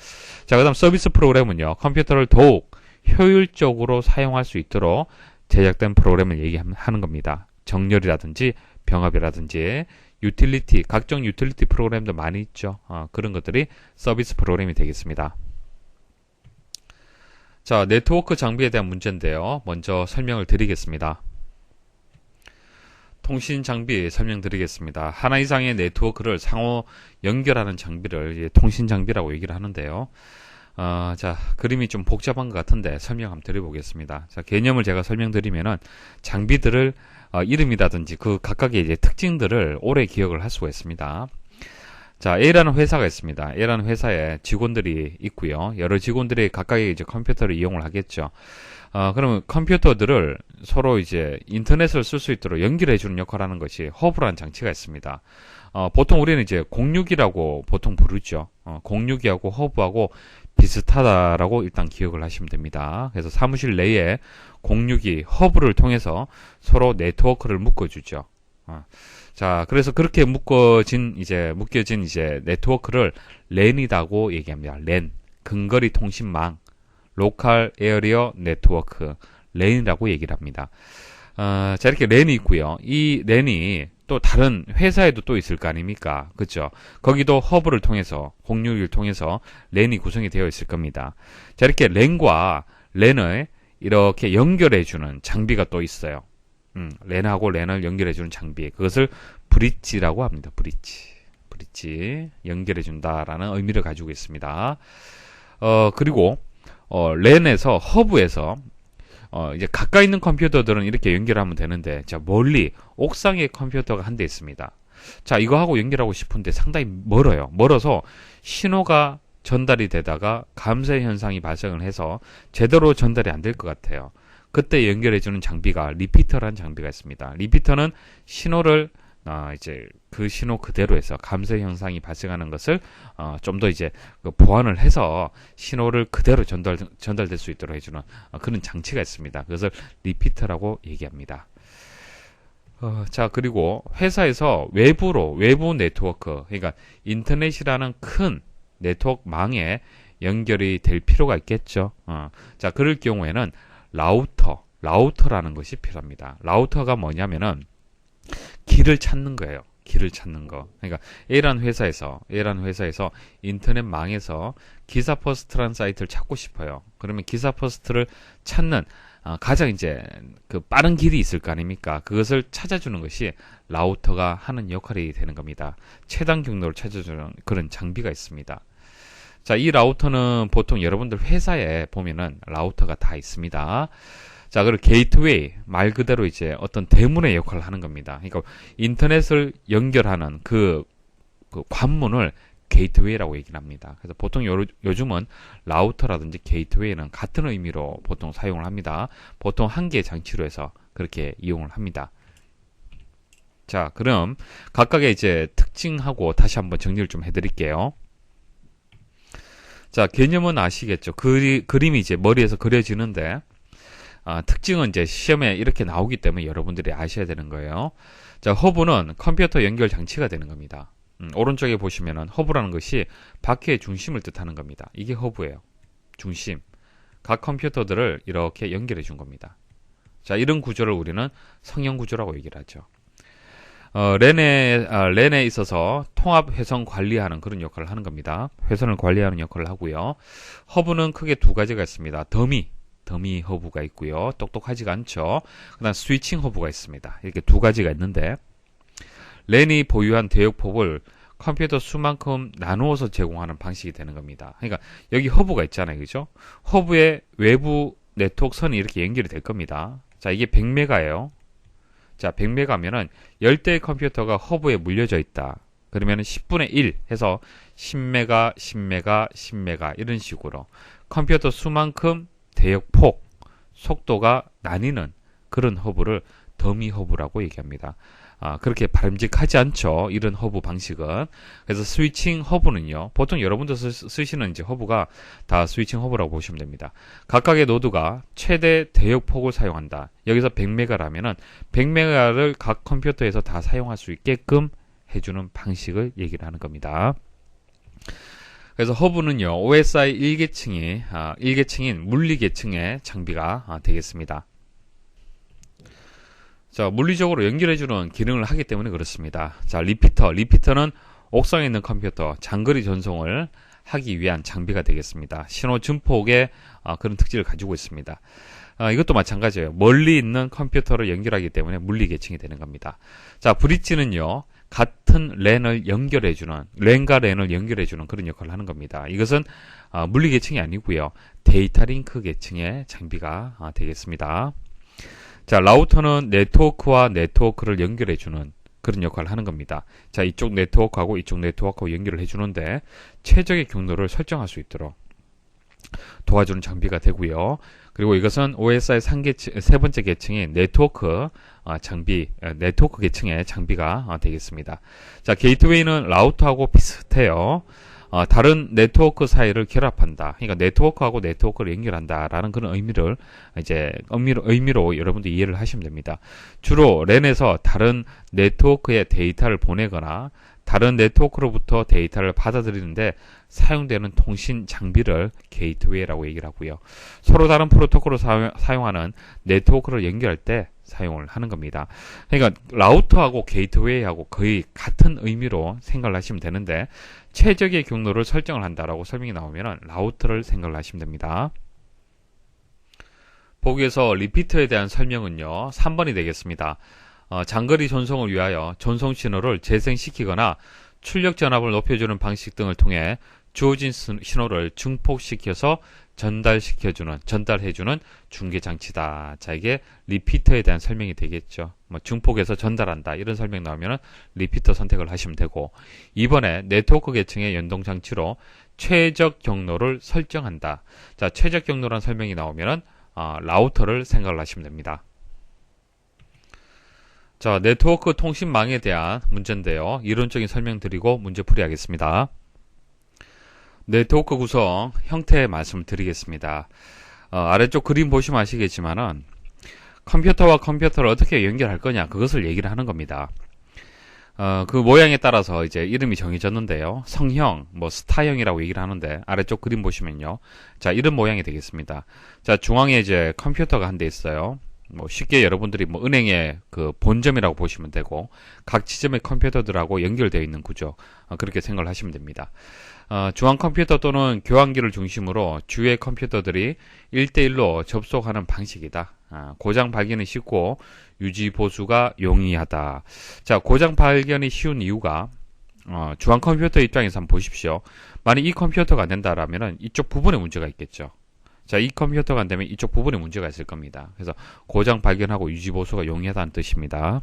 자, 그 다음 서비스 프로그램은요, 컴퓨터를 더욱 효율적으로 사용할 수 있도록 제작된 프로그램을 얘기하는 겁니다. 정렬이라든지 병합이라든지 유틸리티, 각종 유틸리티 프로그램도 많이 있죠. 그런 것들이 서비스 프로그램이 되겠습니다. 자, 네트워크 장비에 대한 문제인데요. 먼저 설명을 드리겠습니다. 통신 장비 설명드리겠습니다. 하나 이상의 네트워크를 상호 연결하는 장비를 통신 장비라고 얘기를 하는데요. 자, 그림이 좀 복잡한 것 같은데 설명 한번 드려보겠습니다. 자, 개념을 제가 설명드리면은 장비들을 이름이라든지 그 각각의 이제 특징들을 오래 기억을 할 수가 있습니다. 자, A라는 회사가 있습니다. A라는 회사에 직원들이 있고요. 여러 직원들이 각각의 이제 컴퓨터를 이용을 하겠죠. 그러면 컴퓨터들을 서로 이제 인터넷을 쓸 수 있도록 연결해주는 역할을 하는 것이 허브라는 장치가 있습니다. 보통 우리는 이제 062라고 보통 부르죠. 062하고 허브하고 비슷하다라고 일단 기억을 하시면 됩니다. 그래서 사무실 내에 062 허브를 통해서 서로 네트워크를 묶어주죠. 자, 그래서 그렇게 묶여진 이제 네트워크를 랜이라고 얘기합니다. 랜, 근거리 통신망, 로컬 에어리어 네트워크, 랜이라고 얘기를 합니다. 자, 이렇게 랜이 있고요. 이 랜이 또 다른 회사에도 또 있을 거 아닙니까? 그죠? 거기도 허브를 통해서, 061을 통해서 랜이 구성이 되어 있을 겁니다. 자, 이렇게 랜과 랜을 이렇게 연결해주는 장비가 또 있어요. 랜하고 랜을 연결해주는 장비. 그것을 브릿지라고 합니다. 브릿지. 연결해준다라는 의미를 가지고 있습니다. 그리고, 랜에서, 허브에서, 이제 가까이 있는 컴퓨터들은 이렇게 연결하면 되는데, 자, 멀리, 옥상에 컴퓨터가 한 대 있습니다. 자, 이거하고 연결하고 싶은데 상당히 멀어요. 멀어서 신호가 전달이 되다가 감쇄 현상이 발생을 해서 제대로 전달이 안 될 것 같아요. 그때 연결해주는 장비가 리피터라는 장비가 있습니다. 리피터는 신호를 이제 그 신호 그대로 해서 감쇄 현상이 발생하는 것을 좀 더 이제 보완을 해서 신호를 그대로 전달될 수 있도록 해주는 그런 장치가 있습니다. 그것을 리피터라고 얘기합니다. 자, 그리고 회사에서 외부 네트워크, 그러니까 인터넷이라는 큰 네트워크망에 연결이 될 필요가 있겠죠. 자, 그럴 경우에는 라우터라는 것이 필요합니다. 라우터가 뭐냐면은 길을 찾는 거예요. 길을 찾는 거. 그러니까 A라는 회사에서 인터넷망에서 기사퍼스트라는 사이트를 찾고 싶어요. 그러면 기사퍼스트를 찾는 가장 이제 그 빠른 길이 있을 거 아닙니까? 그것을 찾아주는 것이 라우터가 하는 역할이 되는 겁니다. 최단 경로를 찾아주는 그런 장비가 있습니다. 자, 이 라우터는 보통 여러분들 회사에 보면은 라우터가 다 있습니다. 자, 그리고 게이트웨이, 말 그대로 이제 어떤 대문의 역할을 하는 겁니다. 그러니까 인터넷을 연결하는 그 관문을 게이트웨이라고 얘기를 합니다. 그래서 보통 요즘은 라우터라든지 게이트웨이는 같은 의미로 보통 사용을 합니다. 보통 한 개의 장치로 해서 그렇게 이용을 합니다. 자, 그럼 각각의 이제 특징하고 다시 한번 정리를 좀 해드릴게요. 자, 개념은 아시겠죠? 그림이 이제 머리에서 그려지는데, 특징은 이제 시험에 이렇게 나오기 때문에 여러분들이 아셔야 되는 거예요. 자, 허브는 컴퓨터 연결 장치가 되는 겁니다. 오른쪽에 보시면은 허브라는 것이 바퀴의 중심을 뜻하는 겁니다. 이게 허브예요. 중심. 각 컴퓨터들을 이렇게 연결해 준 겁니다. 자, 이런 구조를 우리는 성형 구조라고 얘기를 하죠. 랜에 있어서 통합 회선 관리하는 그런 역할을 하는 겁니다. 회선을 관리하는 역할을 하고요. 허브는 크게 두 가지가 있습니다. 더미, 더미 허브가 있고요. 똑똑하지가 않죠. 그다음 스위칭 허브가 있습니다. 이렇게 두 가지가 있는데 랜이 보유한 대역폭을 컴퓨터 수만큼 나누어서 제공하는 방식이 되는 겁니다. 그러니까 여기 허브가 있잖아요. 그죠? 허브의 외부 네트워크 선이 이렇게 연결이 될 겁니다. 자, 이게 100메가예요. 자, 100메가면은 10대의 컴퓨터가 허브에 물려져 있다. 그러면 10분의 1 해서 10메가, 10메가, 10메가 이런 식으로 컴퓨터 수만큼 대역폭, 속도가 나뉘는 그런 허브를 더미 허브라고 얘기합니다. 그렇게 바람직하지 않죠. 이런 허브 방식은. 그래서 스위칭 허브는요. 보통 여러분들 쓰시는 이제 허브가 다 스위칭 허브라고 보시면 됩니다. 각각의 노드가 최대 대역폭을 사용한다. 여기서 100메가라면은 100메가를 각 컴퓨터에서 다 사용할 수 있게끔 해주는 방식을 얘기를 하는 겁니다. 그래서 허브는요. OSI 1계층인 물리계층의 장비가 되겠습니다. 자, 물리적으로 연결해주는 기능을 하기 때문에 그렇습니다. 자, 리피터는 옥상에 있는 컴퓨터 장거리 전송을 하기 위한 장비가 되겠습니다. 신호 증폭의 그런 특질을 가지고 있습니다. 이것도 마찬가지예요. 멀리 있는 컴퓨터를 연결하기 때문에 물리 계층이 되는 겁니다. 자, 브릿지는요. 같은 랜을 연결해주는, 랜과 랜을 연결해주는 그런 역할을 하는 겁니다. 이것은 물리 계층이 아니고요. 데이터 링크 계층의 장비가 되겠습니다. 자, 라우터는 네트워크와 네트워크를 연결해주는 그런 역할을 하는 겁니다. 자, 이쪽 네트워크하고 이쪽 네트워크하고 연결을 해주는데 최적의 경로를 설정할 수 있도록 도와주는 장비가 되고요. 그리고 이것은 OSI 세 번째 계층인 네트워크 네트워크 계층의 장비가 되겠습니다. 자, 게이트웨이는 라우터하고 비슷해요. 다른 네트워크 사이를 결합한다. 그러니까 네트워크하고 네트워크를 연결한다라는 그런 의미로 여러분들 이해를 하시면 됩니다. 주로 랜에서 다른 네트워크에 데이터를 보내거나 다른 네트워크로부터 데이터를 받아들이는데 사용되는 통신 장비를 게이트웨이라고 얘기를 하고요. 서로 다른 프로토콜을 사용하는 네트워크를 연결할 때 사용을 하는 겁니다. 그러니까 라우터하고 게이트웨이하고 거의 같은 의미로 생각을 하시면 되는데 최적의 경로를 설정을 한다라고 설명이 나오면 라우터를 생각을 하시면 됩니다. 보기에서 리피터에 대한 설명은요. 3번이 되겠습니다. 장거리 전송을 위하여 전송 신호를 재생시키거나 출력 전압을 높여주는 방식 등을 통해 주어진 신호를 증폭시켜서 전달해주는 중계장치다. 자, 이게 리피터에 대한 설명이 되겠죠. 증폭해서 전달한다. 이런 설명 나오면 리피터 선택을 하시면 되고, 이번에 네트워크 계층의 연동장치로 최적 경로를 설정한다. 자, 최적 경로란 설명이 나오면 라우터를 생각을 하시면 됩니다. 자, 네트워크 통신망에 대한 문제인데요. 이론적인 설명 드리고 문제풀이 하겠습니다. 네트워크 구성 형태 말씀을 드리겠습니다. 아래쪽 그림 보시면 아시겠지만은 컴퓨터와 컴퓨터를 어떻게 연결할 거냐 그것을 얘기를 하는 겁니다. 그 모양에 따라서 이제 이름이 정해졌는데요. 성형, 스타형이라고 얘기를 하는데 아래쪽 그림 보시면요. 자, 이런 모양이 되겠습니다. 자, 중앙에 이제 컴퓨터가 한 대 있어요. 쉽게 여러분들이 은행의 그 본점이라고 보시면 되고 각 지점의 컴퓨터들하고 연결되어 있는 구조 그렇게 생각을 하시면 됩니다. 중앙 컴퓨터 또는 교환기를 중심으로 주의 컴퓨터들이 1대1로 접속하는 방식이다. 고장 발견이 쉽고 유지 보수가 용이하다. 자, 고장 발견이 쉬운 이유가 중앙 컴퓨터 입장에서 한번 보십시오. 만약 이 컴퓨터가 안 된다라면 이쪽 부분에 문제가 있겠죠. 자, 이 컴퓨터가 안 되면 이쪽 부분에 문제가 있을 겁니다. 그래서 고장 발견하고 유지 보수가 용이하다는 뜻입니다.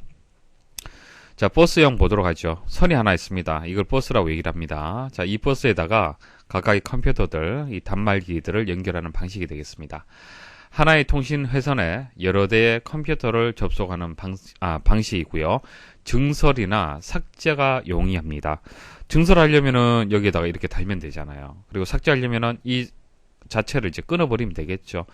자, 버스형 보도록 하죠. 선이 하나 있습니다. 이걸 버스라고 얘기를 합니다. 자, 이 버스에다가 각각의 컴퓨터들, 이 단말기들을 연결하는 방식이 되겠습니다. 하나의 통신 회선에 여러 대의 컴퓨터를 접속하는 방식이고요. 증설이나 삭제가 용이합니다. 증설하려면은 여기에다가 이렇게 달면 되잖아요. 그리고 삭제하려면은 이 자체를 이제 끊어버리면 되겠죠.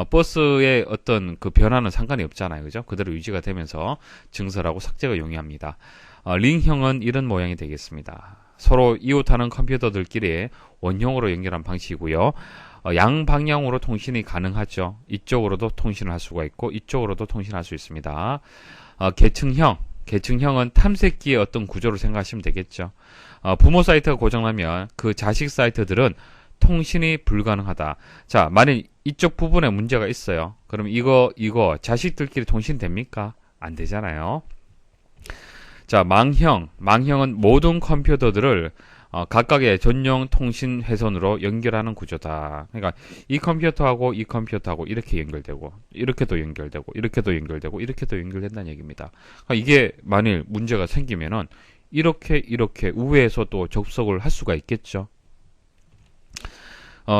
버스의 어떤 그 변화는 상관이 없잖아요. 그죠? 그대로 유지가 되면서 증설하고 삭제가 용이합니다. 링형은 이런 모양이 되겠습니다. 서로 이웃하는 컴퓨터들끼리 원형으로 연결한 방식이고요. 양방향으로 통신이 가능하죠. 이쪽으로도 통신을 할 수가 있고 이쪽으로도 통신할 수 있습니다. 계층형은 탐색기의 어떤 구조를 생각하시면 되겠죠. 부모 사이트가 고장나면 그 자식 사이트들은 통신이 불가능하다. 자, 만약 이쪽 부분에 문제가 있어요. 그럼 이거 자식들끼리 통신됩니까? 안 되잖아요. 자, 망형은 모든 컴퓨터들을 각각의 전용 통신 회선으로 연결하는 구조다. 그러니까 이 컴퓨터하고 이 컴퓨터하고 이렇게 연결되고, 이렇게도 연결되고, 이렇게도 연결되고, 이렇게도 연결된다는 얘기입니다. 그러니까 이게 만일 문제가 생기면은 이렇게 우회해서 또 접속을 할 수가 있겠죠.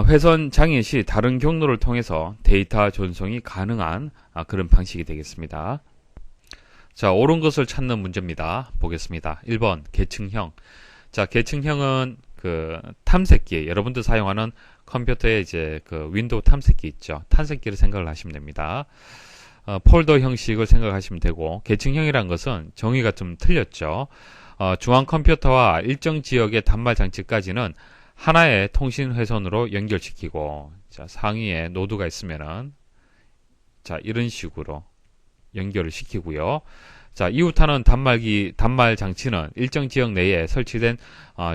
회선 장애 시 다른 경로를 통해서 데이터 전송이 가능한 그런 방식이 되겠습니다. 자, 옳은 것을 찾는 문제입니다. 보겠습니다. 1번 계층형. 자, 계층형은 그 탐색기, 여러분들 사용하는 컴퓨터에 이제 그 윈도우 탐색기 있죠. 탐색기를 생각을 하시면 됩니다. 폴더 형식을 생각하시면 되고, 계층형이란 것은 정의가 좀 틀렸죠. 중앙 컴퓨터와 일정 지역의 단말 장치까지는 하나의 통신 회선으로 연결시키고, 자, 상위에 노드가 있으면은, 자, 이런 식으로 연결을 시키고요. 자, 이웃하는 단말 장치는 일정 지역 내에 설치된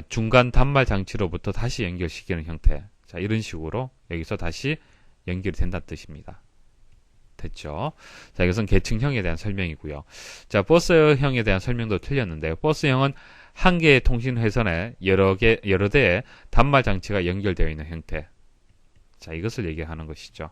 중간 단말 장치로부터 다시 연결시키는 형태. 자, 이런 식으로 여기서 다시 연결이 된다는 뜻입니다. 됐죠? 자, 이것은 계층형에 대한 설명이고요. 자, 버스형에 대한 설명도 틀렸는데요. 버스형은 한 개의 통신 회선에 여러 대의 단말 장치가 연결되어 있는 형태. 자, 이것을 얘기하는 것이죠.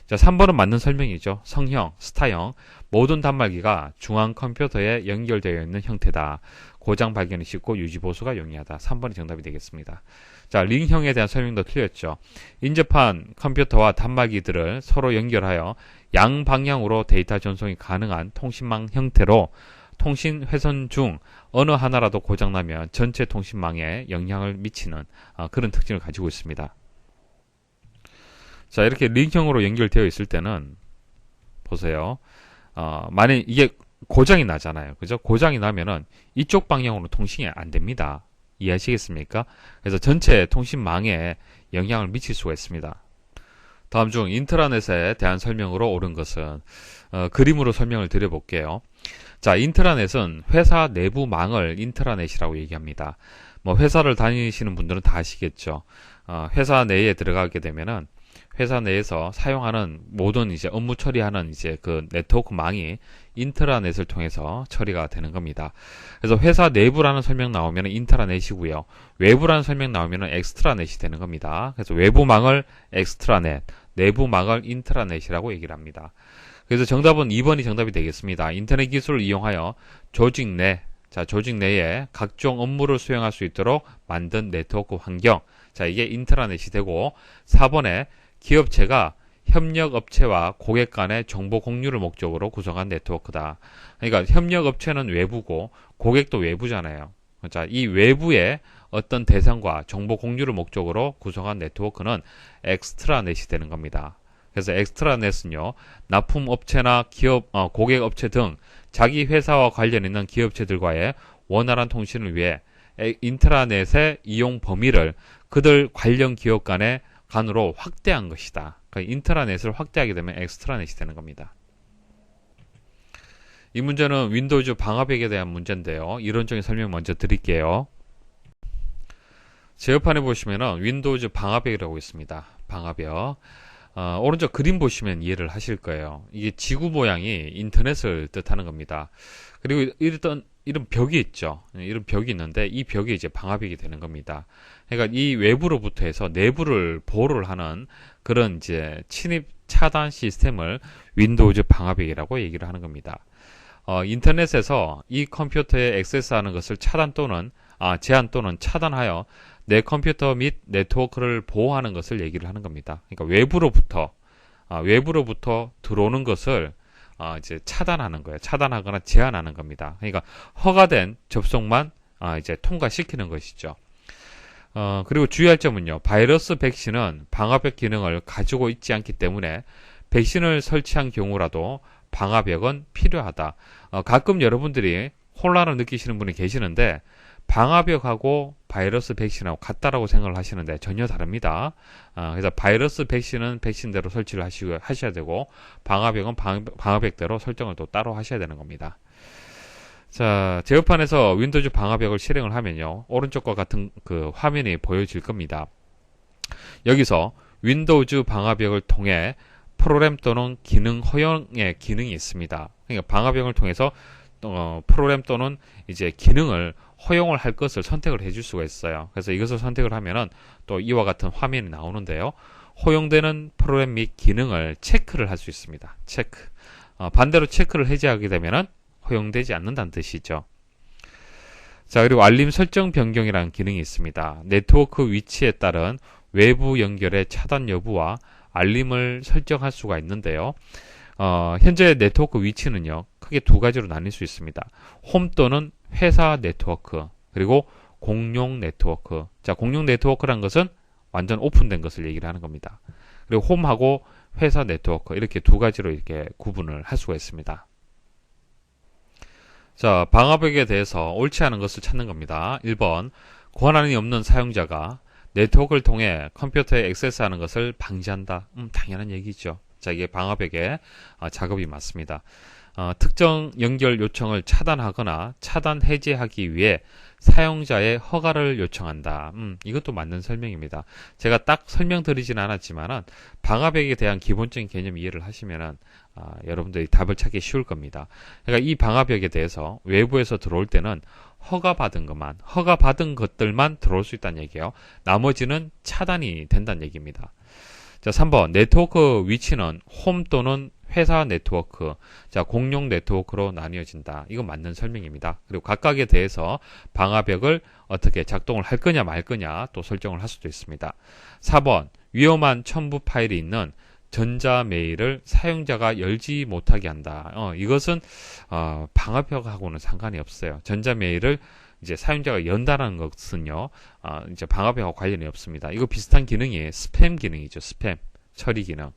자, 3번은 맞는 설명이죠. 성형, 스타형, 모든 단말기가 중앙 컴퓨터에 연결되어 있는 형태다. 고장 발견이 쉽고 유지 보수가 용이하다. 3번이 정답이 되겠습니다. 자, 링형에 대한 설명도 틀렸죠. 인접한 컴퓨터와 단말기들을 서로 연결하여 양방향으로 데이터 전송이 가능한 통신망 형태로 통신 회선 중 어느 하나라도 고장나면 전체 통신망에 영향을 미치는 그런 특징을 가지고 있습니다. 자, 이렇게 링형으로 연결되어 있을 때는 보세요. 만약 이게 고장이 나잖아요. 그죠? 고장이 나면은 이쪽 방향으로 통신이 안 됩니다. 이해하시겠습니까? 그래서 전체 통신망에 영향을 미칠 수가 있습니다. 다음 중 인트라넷에 대한 설명으로 옳은 것은 그림으로 설명을 드려볼게요. 자, 인트라넷은 회사 내부 망을 인트라넷이라고 얘기합니다. 뭐 회사를 다니시는 분들은 다 아시겠죠. 회사 내에 들어가게 되면은 회사 내에서 사용하는 모든 이제 업무 처리하는 이제 그 네트워크망이 인트라넷을 통해서 처리가 되는 겁니다. 그래서 회사 내부라는 설명 나오면 인트라넷이고요. 외부라는 설명 나오면 엑스트라넷이 되는 겁니다. 그래서 외부망을 엑스트라넷, 내부망을 인트라넷이라고 얘기를 합니다. 그래서 정답은 2번이 정답이 되겠습니다. 인터넷 기술을 이용하여 조직 내에 각종 업무를 수행할 수 있도록 만든 네트워크 환경. 자, 이게 인트라넷이 되고 4번에 기업체가 협력업체와 고객 간의 정보 공유를 목적으로 구성한 네트워크다. 그러니까 협력업체는 외부고 고객도 외부잖아요. 자, 이 외부의 어떤 대상과 정보 공유를 목적으로 구성한 네트워크는 엑스트라넷이 되는 겁니다. 그래서 엑스트라넷은요, 납품업체나 고객업체 등 자기 회사와 관련 있는 기업체들과의 원활한 통신을 위해 인트라넷의 이용 범위를 그들 관련 기업 간으로 확대한 것이다. 그러니까 인트라넷을 확대하게 되면 엑스트라넷이 되는 겁니다. 이 문제는 윈도우즈 방화벽에 대한 문제인데요. 이론적인 설명 먼저 드릴게요. 제어판에 보시면은 윈도우즈 방화벽이라고 있습니다. 방화벽. 오른쪽 그림 보시면 이해를 하실 거예요. 이게 지구 모양이 인터넷을 뜻하는 겁니다. 그리고 이런 벽이 있죠. 이런 벽이 있는데 이 벽이 이제 방화벽이 되는 겁니다. 그러니까 이 외부로부터 해서 내부를 보호를 하는 그런 이제 침입 차단 시스템을 윈도우즈 방화벽이라고 얘기를 하는 겁니다. 인터넷에서 이 컴퓨터에 액세스하는 것을 차단 또는 제한 또는 차단하여 내 컴퓨터 및 네트워크를 보호하는 것을 얘기를 하는 겁니다. 그러니까 외부로부터 들어오는 것을 이제 차단하는 거예요. 차단하거나 제한하는 겁니다. 그러니까 허가된 접속만 이제 통과시키는 것이죠. 그리고 주의할 점은요. 바이러스 백신은 방화벽 기능을 가지고 있지 않기 때문에 백신을 설치한 경우라도 방화벽은 필요하다. 가끔 여러분들이 혼란을 느끼시는 분이 계시는데 방화벽하고 바이러스 백신하고 같다라고 생각을 하시는데 전혀 다릅니다. 그래서 바이러스 백신은 백신대로 설치를 하셔야 되고 방화벽은 방화벽대로 설정을 또 따로 하셔야 되는 겁니다. 자, 제어판에서 윈도우즈 방화벽을 실행을 하면요. 오른쪽과 같은 그 화면이 보여질 겁니다. 여기서 윈도우즈 방화벽을 통해 프로그램 또는 기능 허용의 기능이 있습니다. 그러니까 방화벽을 통해서 프로그램 또는 이제 기능을 허용을 할 것을 선택을 해줄 수가 있어요. 그래서 이것을 선택을 하면은 또 이와 같은 화면이 나오는데요. 허용되는 프로그램 및 기능을 체크를 할 수 있습니다. 체크. 반대로 체크를 해제하게 되면은 허용되지 않는다는 뜻이죠. 자, 그리고 알림 설정 변경이라는 기능이 있습니다. 네트워크 위치에 따른 외부 연결의 차단 여부와 알림을 설정할 수가 있는데요. 현재 네트워크 위치는요, 크게 두 가지로 나뉠 수 있습니다. 홈 또는 회사 네트워크, 그리고 공용 네트워크. 자, 공용 네트워크란 것은 완전 오픈된 것을 얘기를 하는 겁니다. 그리고 홈하고 회사 네트워크, 이렇게 두 가지로 이렇게 구분을 할 수가 있습니다. 자, 방화벽에 대해서 옳지 않은 것을 찾는 겁니다. 1번, 권한이 없는 사용자가 네트워크를 통해 컴퓨터에 액세스하는 것을 방지한다. 당연한 얘기죠. 자, 이게 방화벽의 작업이 맞습니다. 특정 연결 요청을 차단하거나 차단 해제하기 위해 사용자의 허가를 요청한다. 이것도 맞는 설명입니다. 제가 딱 설명드리진 않았지만은 방화벽에 대한 기본적인 개념 이해를 하시면은 여러분들이 답을 찾기 쉬울 겁니다. 그러니까 이 방화벽에 대해서 외부에서 들어올 때는 허가받은 것들만 들어올 수 있다는 얘기예요. 나머지는 차단이 된다는 얘기입니다. 자, 3번 네트워크 위치는 홈 또는 회사 네트워크, 자, 공용 네트워크로 나뉘어진다. 이건 맞는 설명입니다. 그리고 각각에 대해서 방화벽을 어떻게 작동을 할 거냐 말 거냐 또 설정을 할 수도 있습니다. 4번 위험한 첨부 파일이 있는 전자 메일을 사용자가 열지 못하게 한다. 이것은 방화벽하고는 상관이 없어요. 전자 메일을 이제 사용자가 연다라는 것은요, 이제 방화벽하고 관련이 없습니다. 이거 비슷한 기능이 스팸 기능이죠. 스팸 처리 기능.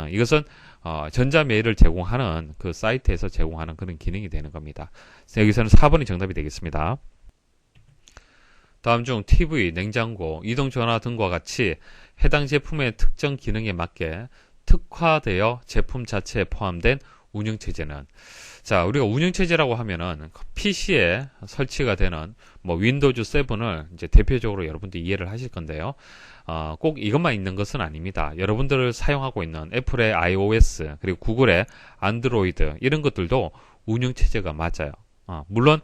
이것은 전자 메일을 제공하는 그 사이트에서 제공하는 그런 기능이 되는 겁니다. 여기서는 4번이 정답이 되겠습니다. 다음 중 TV, 냉장고, 이동전화 등과 같이 해당 제품의 특정 기능에 맞게 특화되어 제품 자체에 포함된 운영체제는, 자, 우리가 운영체제라고 하면은 PC에 설치가 되는 뭐 윈도우즈 7을 이제 대표적으로 여러분들이 이해를 하실 건데요. 꼭 이것만 있는 것은 아닙니다. 여러분들을 사용하고 있는 애플의 iOS 그리고 구글의 안드로이드 이런 것들도 운영체제가 맞아요. 물론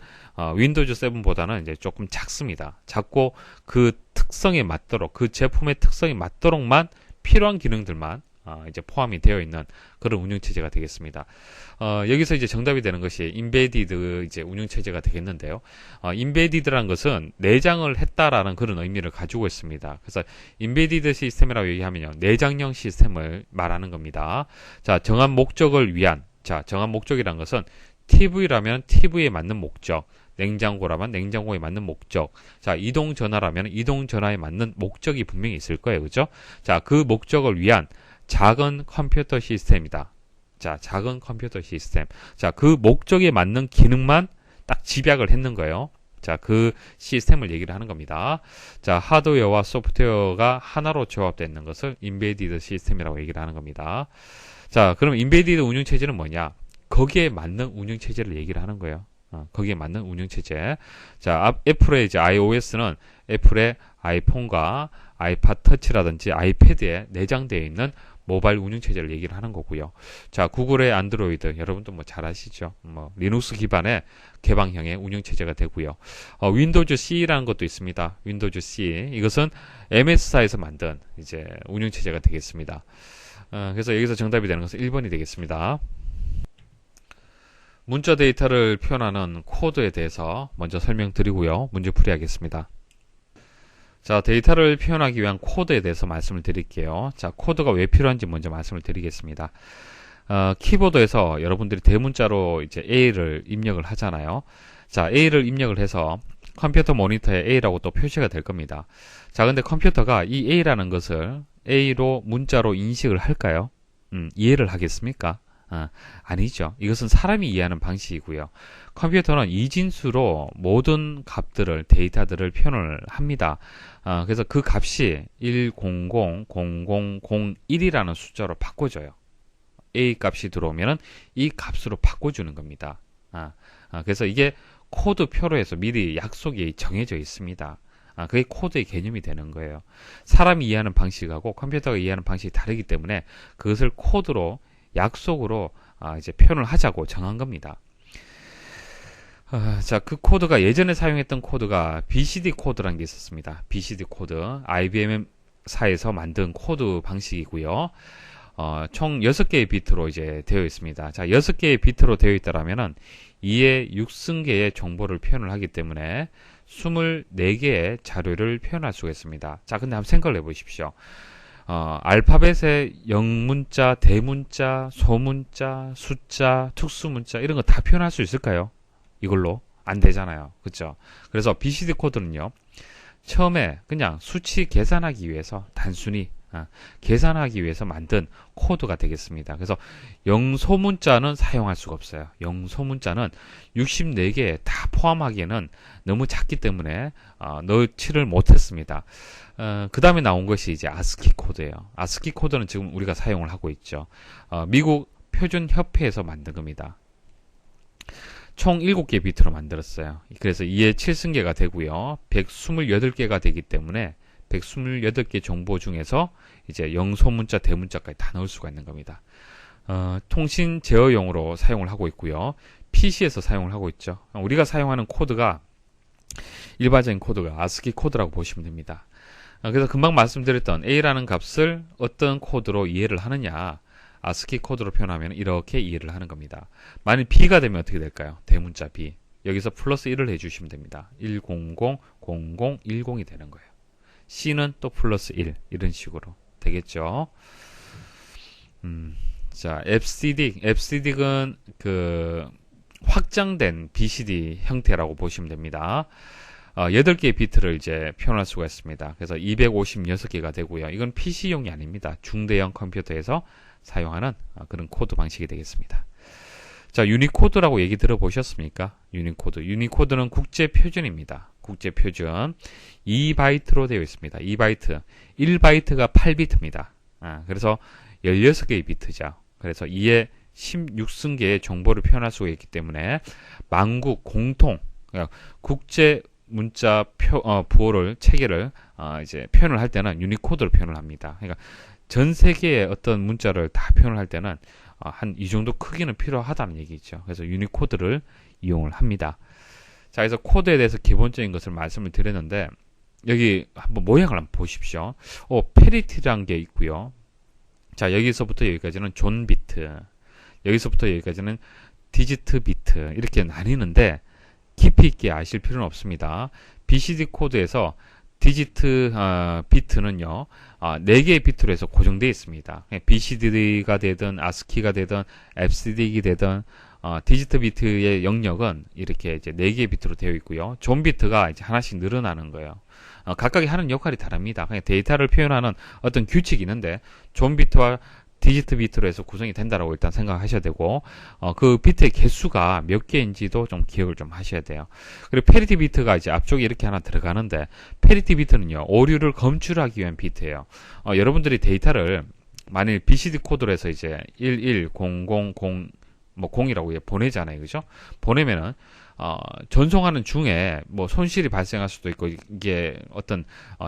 윈도우즈 7보다는 이제 조금 작습니다. 작고 그 특성에 맞도록 그 제품의 특성에 맞도록만 필요한 기능들만 이제 포함이 되어 있는 그런 운영체제가 되겠습니다. 여기서 이제 정답이 되는 것이 인베디드 이제 운영체제가 되겠는데요. 인베디드라는 것은 내장을 했다라는 그런 의미를 가지고 있습니다. 그래서 인베디드 시스템이라고 얘기하면요, 내장형 시스템을 말하는 겁니다. 자, 정한 목적을 위한, 자, 정한 목적이라는 것은 TV라면 TV에 맞는 목적, 냉장고라면 냉장고에 맞는 목적, 자, 이동전화라면 이동전화에 맞는 목적이 분명히 있을 거예요. 그죠? 자, 그 목적을 위한 작은 컴퓨터 시스템이다. 자, 작은 컴퓨터 시스템. 자, 그 목적에 맞는 기능만 딱 집약을 했는 거예요. 자, 그 시스템을 얘기를 하는 겁니다. 자, 하드웨어와 소프트웨어가 하나로 조합되어 있는 것을 인베디드 시스템이라고 얘기를 하는 겁니다. 자, 그럼 인베디드 운영체제는 뭐냐? 거기에 맞는 운영체제를 얘기를 하는 거예요. 거기에 맞는 운영체제. 자, 애플의 이제 iOS는 애플의 아이폰과 아이팟 터치라든지 아이패드에 내장되어 있는 모바일 운영체제를 얘기를 하는 거고요. 자, 구글의 안드로이드, 여러분도 뭐 잘 아시죠? 뭐, 리눅스 기반의 개방형의 운영체제가 되고요. 윈도우즈 C라는 것도 있습니다. 윈도우즈 C. 이것은 MS사에서 만든 이제 운영체제가 되겠습니다. 그래서 여기서 정답이 되는 것은 1번이 되겠습니다. 문자 데이터를 표현하는 코드에 대해서 먼저 설명드리고요. 문제풀이 하겠습니다. 자, 데이터를 표현하기 위한 코드에 대해서 말씀을 드릴게요. 자, 코드가 왜 필요한지 먼저 말씀을 드리겠습니다. 키보드에서 여러분들이 대문자로 이제 A를 입력을 하잖아요. 자, A를 입력을 해서 컴퓨터 모니터에 A라고 또 표시가 될 겁니다. 자, 근데 컴퓨터가 이 A라는 것을 A로 문자로 인식을 할까요? 이해를 하겠습니까? 아니죠. 이것은 사람이 이해하는 방식이고요. 컴퓨터는 이진수로 모든 값들을, 데이터들을 표현을 합니다. 그래서 그 값이 1000001이라는 숫자로 바꿔줘요. A 값이 들어오면은 이 값으로 바꿔주는 겁니다. 그래서 이게 코드표로 해서 미리 약속이 정해져 있습니다. 그게 코드의 개념이 되는 거예요. 사람이 이해하는 방식하고 컴퓨터가 이해하는 방식이 다르기 때문에 그것을 코드로 약속으로 이제 표현을 하자고 정한 겁니다. 자, 그 코드가 예전에 사용했던 코드가 BCD 코드라는 게 있었습니다. BCD 코드, IBM사에서 만든 코드 방식이고요. 총 6개의 비트로 이제 되어 있습니다. 자, 6개의 비트로 되어 있다라면은 2의 6승계의 정보를 표현을 하기 때문에 24개의 자료를 표현할 수가 있습니다. 자, 근데 한번 생각을 해보십시오. 알파벳의 영문자, 대문자, 소문자, 숫자, 특수문자 이런 거 다 표현할 수 있을까요? 이걸로 안 되잖아요. 그렇죠? 그래서 BCD 코드는요. 처음에 그냥 수치 계산하기 위해서 단순히 계산하기 위해서 만든 코드가 되겠습니다. 그래서 영소문자는 사용할 수가 없어요. 영소문자는 64개 다 포함하기에는 너무 작기 때문에 넣지를 못했습니다. 그 다음에 나온 것이 이제 아스키 코드예요. 아스키 코드는 지금 우리가 사용을 하고 있죠. 미국 표준협회에서 만든 겁니다. 총 7개 비트로 만들었어요. 그래서 2의 7승계가 되고요. 128개가 되기 때문에 128개 정보 중에서 이제 영소문자, 대문자까지 다 넣을 수가 있는 겁니다. 통신 제어용으로 사용을 하고 있고요. PC에서 사용을 하고 있죠. 우리가 사용하는 코드가 일반적인 코드가 아스키 코드라고 보시면 됩니다. 그래서 금방 말씀드렸던 A라는 값을 어떤 코드로 이해를 하느냐, 아스키 코드로 표현하면 이렇게 이해를 하는 겁니다. 만약 B가 되면 어떻게 될까요? 대문자 B. 여기서 플러스 1을 해주시면 됩니다. 100, 0010이 되는 거예요. C는 또 플러스 1 이런 식으로 되겠죠. 자, FCD는 그 확장된 BCD 형태라고 보시면 됩니다. 8개의 비트를 이제 표현할 수가 있습니다. 그래서 256개가 되고요. 이건 PC용이 아닙니다. 중대형 컴퓨터에서 사용하는 그런 코드 방식이 되겠습니다. 자, 유니코드라고 얘기 들어보셨습니까? 유니코드는 국제 표준입니다. 국제 표준 2바이트로 되어 있습니다. 2바이트 1바이트가 8비트입니다. 그래서 16개의 비트죠. 그래서 2의 16승계의 정보를 표현할 수가 있기 때문에 만국 공통 국제 문자 부호를 체계를 이제 표현을 할 때는 유니코드로 표현을 합니다. 그러니까 전 세계의 어떤 문자를 다 표현을 할 때는 한 이 정도 크기는 필요하다는 얘기죠. 그래서 유니코드를 이용을 합니다. 자, 그래서 코드에 대해서 기본적인 것을 말씀을 드렸는데 여기 한번 모양을 한번 보십시오. 페리티라는 게 있고요. 자, 여기서부터 여기까지는 존 비트, 여기서부터 여기까지는 디지트 비트 이렇게 나뉘는데 깊이 있게 아실 필요는 없습니다. BCD 코드에서 디지트 비트는요 4개의 비트로 해서 고정되어 있습니다. BCD가 되든 ASCII가 되든 FCD가 되든 디지트 비트의 영역은 이렇게 이제 4개의 비트로 되어 있고요. 존 비트가 이제 하나씩 늘어나는 거예요. 각각이 하는 역할이 다릅니다. 그냥 데이터를 표현하는 어떤 규칙이 있는데 존 비트와 디지트 비트로 해서 구성이 된다라고 일단 생각하셔야 되고 그 비트의 개수가 몇 개인지도 좀 기억을 좀 하셔야 돼요. 그리고 페리티 비트가 이제 앞쪽에 이렇게 하나 들어가는데 페리티 비트는요 오류를 검출하기 위한 비트예요. 여러분들이 데이터를 만일 BCD 코드로 해서 이제 11000 뭐 0이라고 보내잖아요. 그죠? 보내면은 전송하는 중에 뭐 손실이 발생할 수도 있고 이게 어떤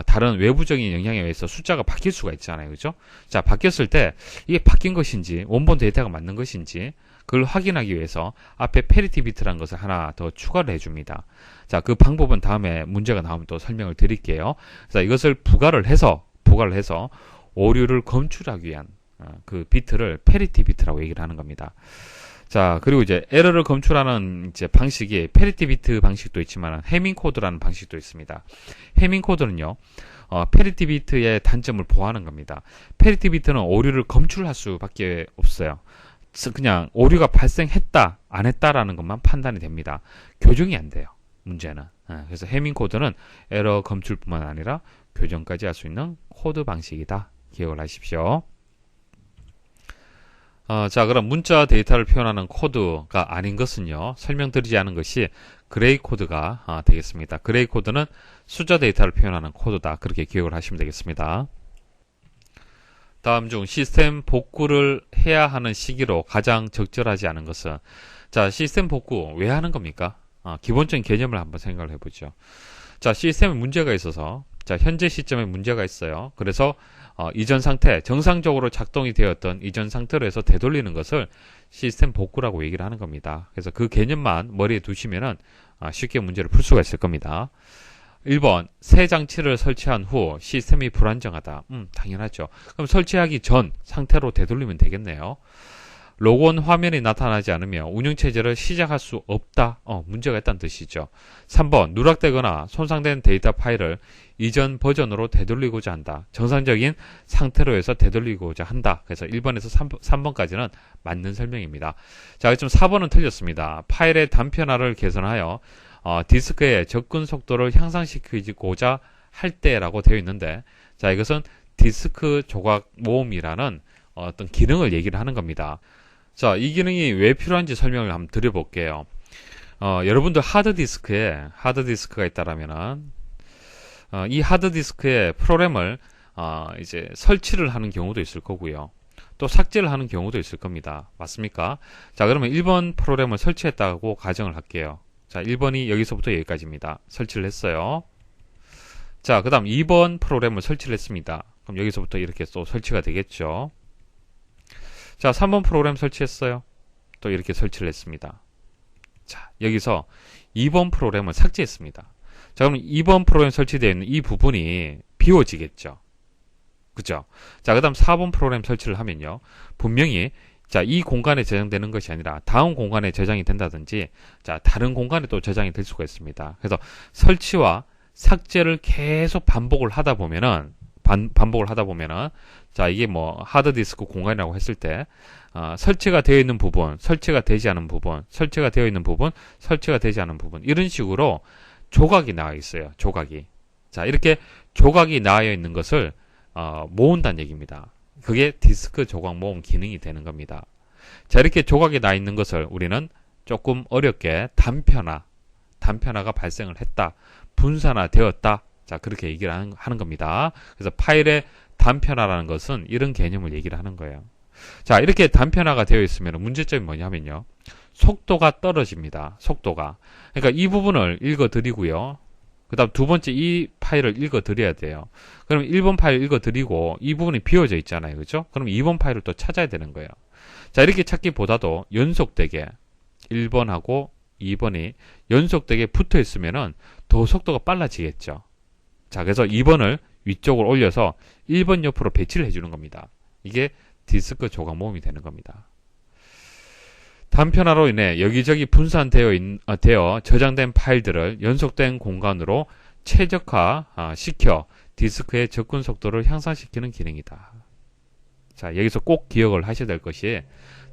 다른 외부적인 영향에 의해서 숫자가 바뀔 수가 있잖아요. 그죠? 자, 바뀌었을 때 이게 바뀐 것인지 원본 데이터가 맞는 것인지 그걸 확인하기 위해서 앞에 페리티 비트라는 것을 하나 더 추가를 해줍니다. 자, 그 방법은 다음에 문제가 나오면 또 설명을 드릴게요. 자, 이것을 부가를 해서 오류를 검출하기 위한 그 비트를 페리티 비트라고 얘기를 하는 겁니다. 자, 그리고 이제 에러를 검출하는 이제 방식이 페리티 비트 방식도 있지만 해밍 코드라는 방식도 있습니다. 해밍 코드는요, 페리티 비트의 단점을 보호하는 겁니다. 페리티 비트는 오류를 검출할 수밖에 없어요. 그냥 오류가 발생했다, 안 했다라는 것만 판단이 됩니다. 교정이 안 돼요. 문제는. 그래서 해밍 코드는 에러 검출뿐만 아니라 교정까지 할 수 있는 코드 방식이다. 기억을 하십시오. 자, 그럼 문자 데이터를 표현하는 코드가 아닌 것은요, 설명드리지 않은 것이 그레이 코드가 되겠습니다. 그레이 코드는 숫자 데이터를 표현하는 코드다. 그렇게 기억을 하시면 되겠습니다. 다음 중 시스템 복구를 해야 하는 시기로 가장 적절하지 않은 것은, 자, 시스템 복구 왜 하는 겁니까? 기본적인 개념을 한번 생각을 해보죠. 자, 시스템에 문제가 있어서, 자, 현재 시점에 문제가 있어요. 그래서 이전 상태, 정상적으로 작동이 되었던 이전 상태로 해서 되돌리는 것을 시스템 복구라고 얘기를 하는 겁니다. 그래서 그 개념만 머리에 두시면은 쉽게 문제를 풀 수가 있을 겁니다. 1번, 새 장치를 설치한 후 시스템이 불안정하다. 당연하죠. 그럼 설치하기 전 상태로 되돌리면 되겠네요. 로그온 화면이 나타나지 않으며 운영체제를 시작할 수 없다. 문제가 있다는 뜻이죠. 3번, 누락되거나 손상된 데이터 파일을 이전 버전으로 되돌리고자 한다. 정상적인 상태로 해서 되돌리고자 한다. 그래서 1번에서 3번까지는 맞는 설명입니다. 자, 지금 4번은 틀렸습니다. 파일의 단편화를 개선하여 디스크의 접근 속도를 향상시키고자 할 때라고 되어 있는데, 자, 이것은 디스크 조각 모음이라는 어떤 기능을 얘기를 하는 겁니다. 자, 이 기능이 왜 필요한지 설명을 한번 드려볼게요. 여러분들 하드디스크가 있다라면은, 이 하드디스크에 프로그램을, 이제 설치를 하는 경우도 있을 거고요. 또 삭제를 하는 경우도 있을 겁니다. 맞습니까? 자, 그러면 1번 프로그램을 설치했다고 가정을 할게요. 자, 1번이 여기서부터 여기까지입니다. 설치를 했어요. 자, 그 다음 2번 프로그램을 설치를 했습니다. 그럼 여기서부터 이렇게 또 설치가 되겠죠. 자, 3번 프로그램 설치했어요. 또 이렇게 설치를 했습니다. 자, 여기서 2번 프로그램을 삭제했습니다. 자, 그럼 2번 프로그램 설치되어 있는 이 부분이 비워지겠죠. 그죠? 자, 그 다음 4번 프로그램 설치를 하면요. 분명히, 자, 이 공간에 저장되는 것이 아니라 다음 공간에 저장이 된다든지, 자, 다른 공간에 또 저장이 될 수가 있습니다. 그래서 설치와 삭제를 계속 반복을 하다 보면은, 자, 이게 뭐 하드디스크 공간이라고 했을 때 설치가 되어 있는 부분, 설치가 되지 않은 부분, 설치가 되어 있는 부분, 설치가 되지 않은 부분, 이런 식으로 조각이 나와 있어요. 조각이. 자, 이렇게 조각이 나와 있는 것을 모은다는 얘기입니다. 그게 디스크 조각 모음 기능이 되는 겁니다. 자, 이렇게 조각이 나 있는 것을 우리는 조금 어렵게 단편화가 발생을 했다, 분산화 되었다. 자, 그렇게 얘기를 하는 겁니다. 그래서 파일의 단편화라는 것은 이런 개념을 얘기를 하는 거예요. 자, 이렇게 단편화가 되어 있으면 문제점이 뭐냐면요. 속도가 떨어집니다. 속도가. 그러니까 이 부분을 읽어드리고요. 그 다음 두 번째 이 파일을 읽어드려야 돼요. 그럼 1번 파일 읽어드리고 이 부분이 비워져 있잖아요. 그죠? 그럼 2번 파일을 또 찾아야 되는 거예요. 자, 이렇게 찾기보다도 연속되게 1번하고 2번이 연속되게 붙어 있으면은 더 속도가 빨라지겠죠. 자, 그래서 2번을 위쪽으로 올려서 1번 옆으로 배치를 해주는 겁니다. 이게 디스크 조각 모음이 되는 겁니다. 단편화로 인해 여기저기 분산되어 저장된 파일들을 연속된 공간으로 최적화 시켜 디스크의 접근 속도를 향상시키는 기능이다. 자, 여기서 꼭 기억을 하셔야 될 것이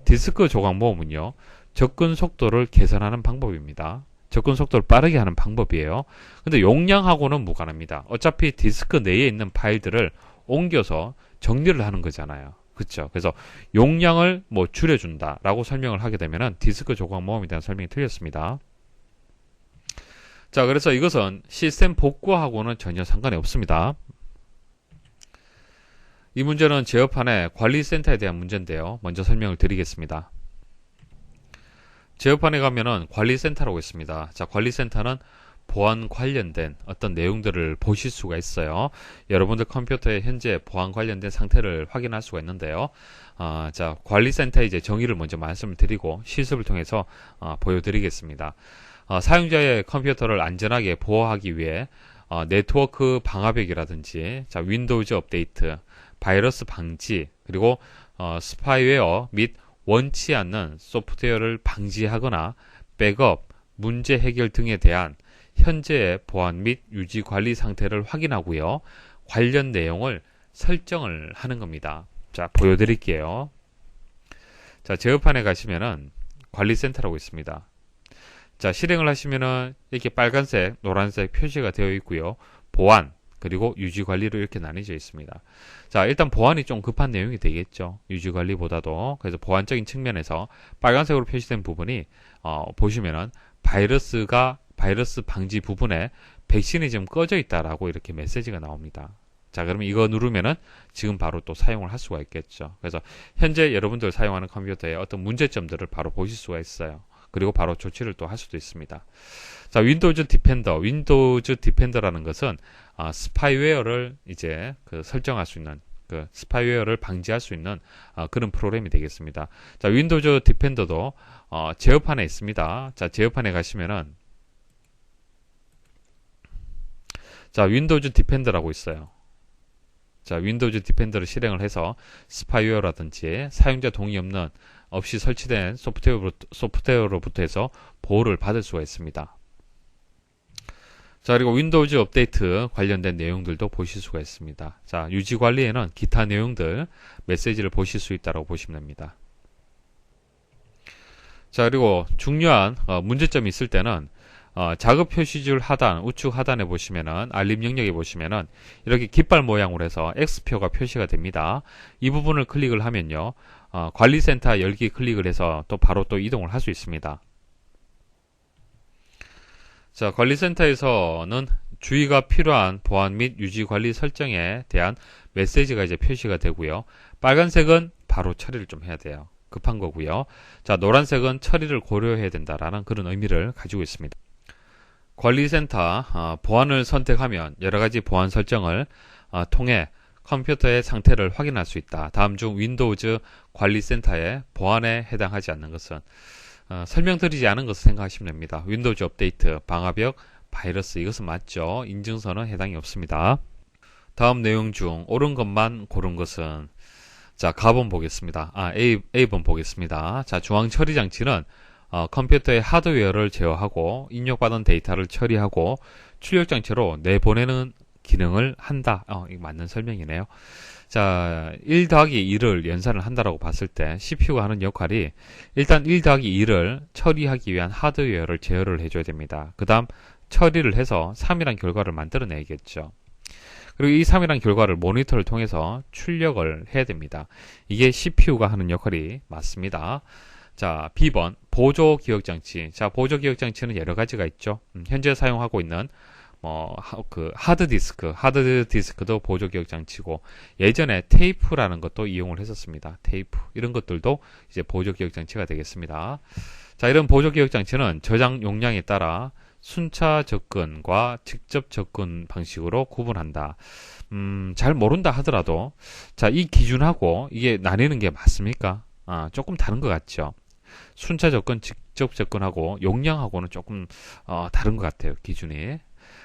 디스크 조각 모음은요, 접근 속도를 개선하는 방법입니다. 접근 속도를 빠르게 하는 방법이에요. 근데 용량하고는 무관합니다. 어차피 디스크 내에 있는 파일들을 옮겨서 정리를 하는 거잖아요. 그렇죠? 그래서 용량을 뭐 줄여준다라고 설명을 하게 되면은 디스크 조각 모음에 대한 설명이 틀렸습니다. 자, 그래서 이것은 시스템 복구하고는 전혀 상관이 없습니다. 이 문제는 제어판의 관리센터에 대한 문제인데요. 먼저 설명을 드리겠습니다. 제어판에 가면은 관리센터라고 있습니다. 자, 관리센터는 보안 관련된 어떤 내용들을 보실 수가 있어요. 여러분들 컴퓨터의 현재 보안 관련된 상태를 확인할 수가 있는데요. 자, 관리센터의 이제 정의를 먼저 말씀을 드리고 실습을 통해서 보여드리겠습니다. 사용자의 컴퓨터를 안전하게 보호하기 위해 네트워크 방화벽이라든지, 자, 윈도우즈 업데이트, 바이러스 방지, 그리고 스파이웨어 및 원치 않는 소프트웨어를 방지하거나 백업, 문제 해결 등에 대한 현재의 보안 및 유지 관리 상태를 확인하고요. 관련 내용을 설정을 하는 겁니다. 자, 보여드릴게요. 자, 제어판에 가시면은 관리센터라고 있습니다. 자, 실행을 하시면은 이렇게 빨간색, 노란색 표시가 되어 있고요. 보안, 그리고 유지관리로 이렇게 나뉘어져 있습니다. 자, 일단 보안이 좀 급한 내용이 되겠죠. 유지관리보다도. 그래서 보안적인 측면에서 빨간색으로 표시된 부분이 보시면은 바이러스 방지 부분에 백신이 지금 꺼져 있다라고 이렇게 메시지가 나옵니다. 자, 그러면 이거 누르면은 지금 바로 또 사용을 할 수가 있겠죠. 그래서 현재 여러분들 사용하는 컴퓨터에 어떤 문제점들을 바로 보실 수가 있어요. 그리고 바로 조치를 또 할 수도 있습니다. 자, 윈도우즈 디펜더라는 것은 스파이웨어를 이제 설정할 수 있는 스파이웨어를 방지할 수 있는 그런 프로그램이 되겠습니다. 자, 윈도우즈 디펜더도 제어판에 있습니다. 자, 제어판에 가시면은 자, 윈도우즈 디펜더라고 있어요. 자, 윈도우즈 디펜더를 실행을 해서 스파이웨어라든지 사용자 동의 없이 설치된 소프트웨어로부터 해서 보호를 받을 수가 있습니다. 자, 그리고 윈도우즈 업데이트 관련된 내용들도 보실 수가 있습니다. 자, 유지 관리에는 기타 내용들, 메시지를 보실 수 있다고 보시면 됩니다. 자, 그리고 중요한 문제점이 있을 때는 작업 표시줄 하단, 우측 하단에 보시면은 알림 영역에 보시면은 이렇게 깃발 모양으로 해서 X표가 표시가 됩니다. 이 부분을 클릭을 하면요, 관리센터 열기 클릭을 해서 또 바로 또 이동을 할 수 있습니다. 자, 관리센터에서는 주의가 필요한 보안 및 유지 관리 설정에 대한 메시지가 이제 표시가 되고요. 빨간색은 바로 처리를 좀 해야 돼요. 급한 거고요. 자, 노란색은 처리를 고려해야 된다라는 그런 의미를 가지고 있습니다. 관리센터 보안을 선택하면 여러가지 보안 설정을 통해 컴퓨터의 상태를 확인할 수 있다. 다음 중 윈도우즈 관리센터의 보안에 해당하지 않는 것은 설명드리지 않은 것을 생각하시면 됩니다. 윈도우즈 업데이트, 방화벽, 바이러스, 이것은 맞죠. 인증서는 해당이 없습니다. 다음 내용 중 옳은 것만 고른 것은, 자, 가번 보겠습니다. A번 보겠습니다. 자, 중앙 처리 장치는 컴퓨터의 하드웨어를 제어하고 입력받은 데이터를 처리하고 출력 장치로 내보내는 기능을 한다. 이거 맞는 설명이네요. 자, 1 더하기 2를 연산을 한다라고 봤을 때 CPU가 하는 역할이 일단 1 더하기 2를 처리하기 위한 하드웨어를 제어를 해줘야 됩니다. 그 다음 처리를 해서 3이란 결과를 만들어내야겠죠. 그리고 이 3이란 결과를 모니터를 통해서 출력을 해야 됩니다. 이게 CPU가 하는 역할이 맞습니다. 자, B번 보조기억장치. 자, 보조기억장치는 여러 가지가 있죠. 현재 사용하고 있는 하드디스크도 보조기억장치고, 예전에 테이프라는 것도 이용을 했었습니다. 테이프, 이런 것들도 이제 보조기억장치가 되겠습니다. 자, 이런 보조기억장치는 저장 용량에 따라 순차 접근과 직접 접근 방식으로 구분한다. 잘 모른다 하더라도, 자, 이 기준하고 이게 나뉘는 게 맞습니까? 조금 다른 것 같죠. 순차 접근, 직접 접근하고 용량하고는 조금 다른 것 같아요, 기준이.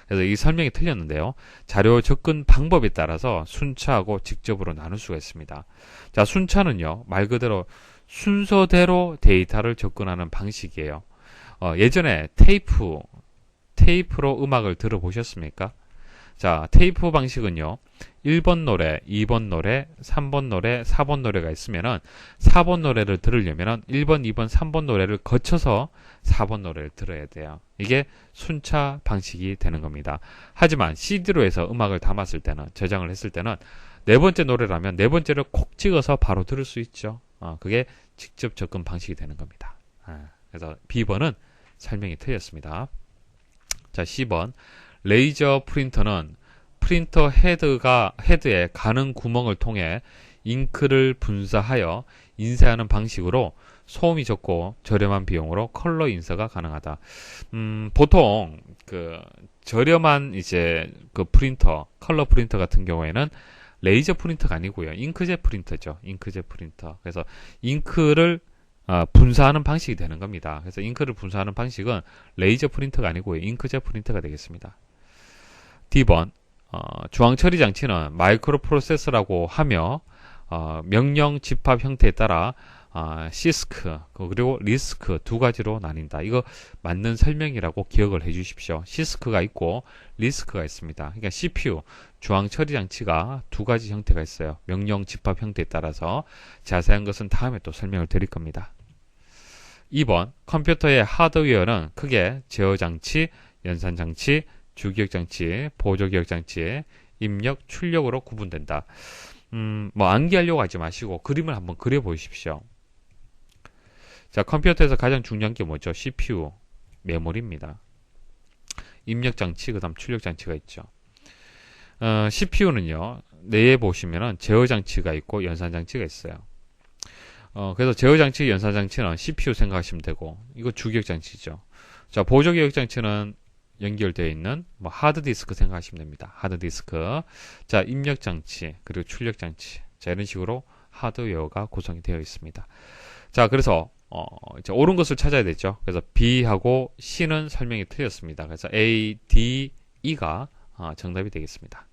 그래서 이 설명이 틀렸는데요. 자료 접근 방법에 따라서 순차하고 직접으로 나눌 수가 있습니다. 자, 순차는요, 말 그대로 순서대로 데이터를 접근하는 방식이에요. 예전에 테이프로 음악을 들어보셨습니까? 자, 테이프 방식은요, 1번 노래, 2번 노래, 3번 노래, 4번 노래가 있으면은 4번 노래를 들으려면은 1번, 2번, 3번 노래를 거쳐서 4번 노래를 들어야 돼요. 이게 순차 방식이 되는 겁니다. 하지만 CD로 해서 음악을 담았을 때는, 저장을 했을 때는 네 번째 노래라면 네 번째를 콕 찍어서 바로 들을 수 있죠. 그게 직접 접근 방식이 되는 겁니다. 그래서 B번은 설명이 틀렸습니다. 자, C번. 레이저 프린터는 프린터 헤드에 가는 구멍을 통해 잉크를 분사하여 인쇄하는 방식으로 소음이 적고 저렴한 비용으로 컬러 인쇄가 가능하다. 보통 저렴한 이제 프린터, 컬러 프린터 같은 경우에는 레이저 프린터가 아니고요, 잉크젯 프린터죠. 잉크젯 프린터. 그래서 잉크를 분사하는 방식이 되는 겁니다. 그래서 잉크를 분사하는 방식은 레이저 프린터가 아니고요, 잉크젯 프린터가 되겠습니다. D번. 중앙 처리 장치는 마이크로 프로세서라고 하며 명령 집합 형태에 따라 시스크 그리고 리스크 두 가지로 나뉜다. 이거 맞는 설명이라고 기억을 해 주십시오. 시스크가 있고 리스크가 있습니다. 그러니까 CPU 중앙 처리 장치가 두 가지 형태가 있어요. 명령 집합 형태에 따라서. 자세한 것은 다음에 또 설명을 드릴 겁니다. 2번. 컴퓨터의 하드웨어는 크게 제어 장치, 연산 장치, 주기억 장치, 보조기억 장치, 입력, 출력으로 구분된다. 암기하려고 하지 마시고 그림을 한번 그려 보십시오. 자, 컴퓨터에서 가장 중요한 게 뭐죠? CPU, 메모리입니다. 입력 장치, 그 다음 출력 장치가 있죠. CPU는요, 내에 보시면은 제어 장치가 있고 연산 장치가 있어요. 그래서 제어 장치, 연산 장치는 CPU 생각하시면 되고, 이거 주기억 장치죠. 자, 보조 기억 장치는 연결되어 있는 뭐 하드디스크 생각하시면 됩니다. 하드디스크. 자, 입력 장치, 그리고 출력 장치. 자, 이런 식으로 하드웨어가 구성이 되어 있습니다. 자, 그래서 이제 옳은 것을 찾아야 되죠. 그래서 B하고 C는 설명이 틀렸습니다. 그래서 A, D, E가 정답이 되겠습니다.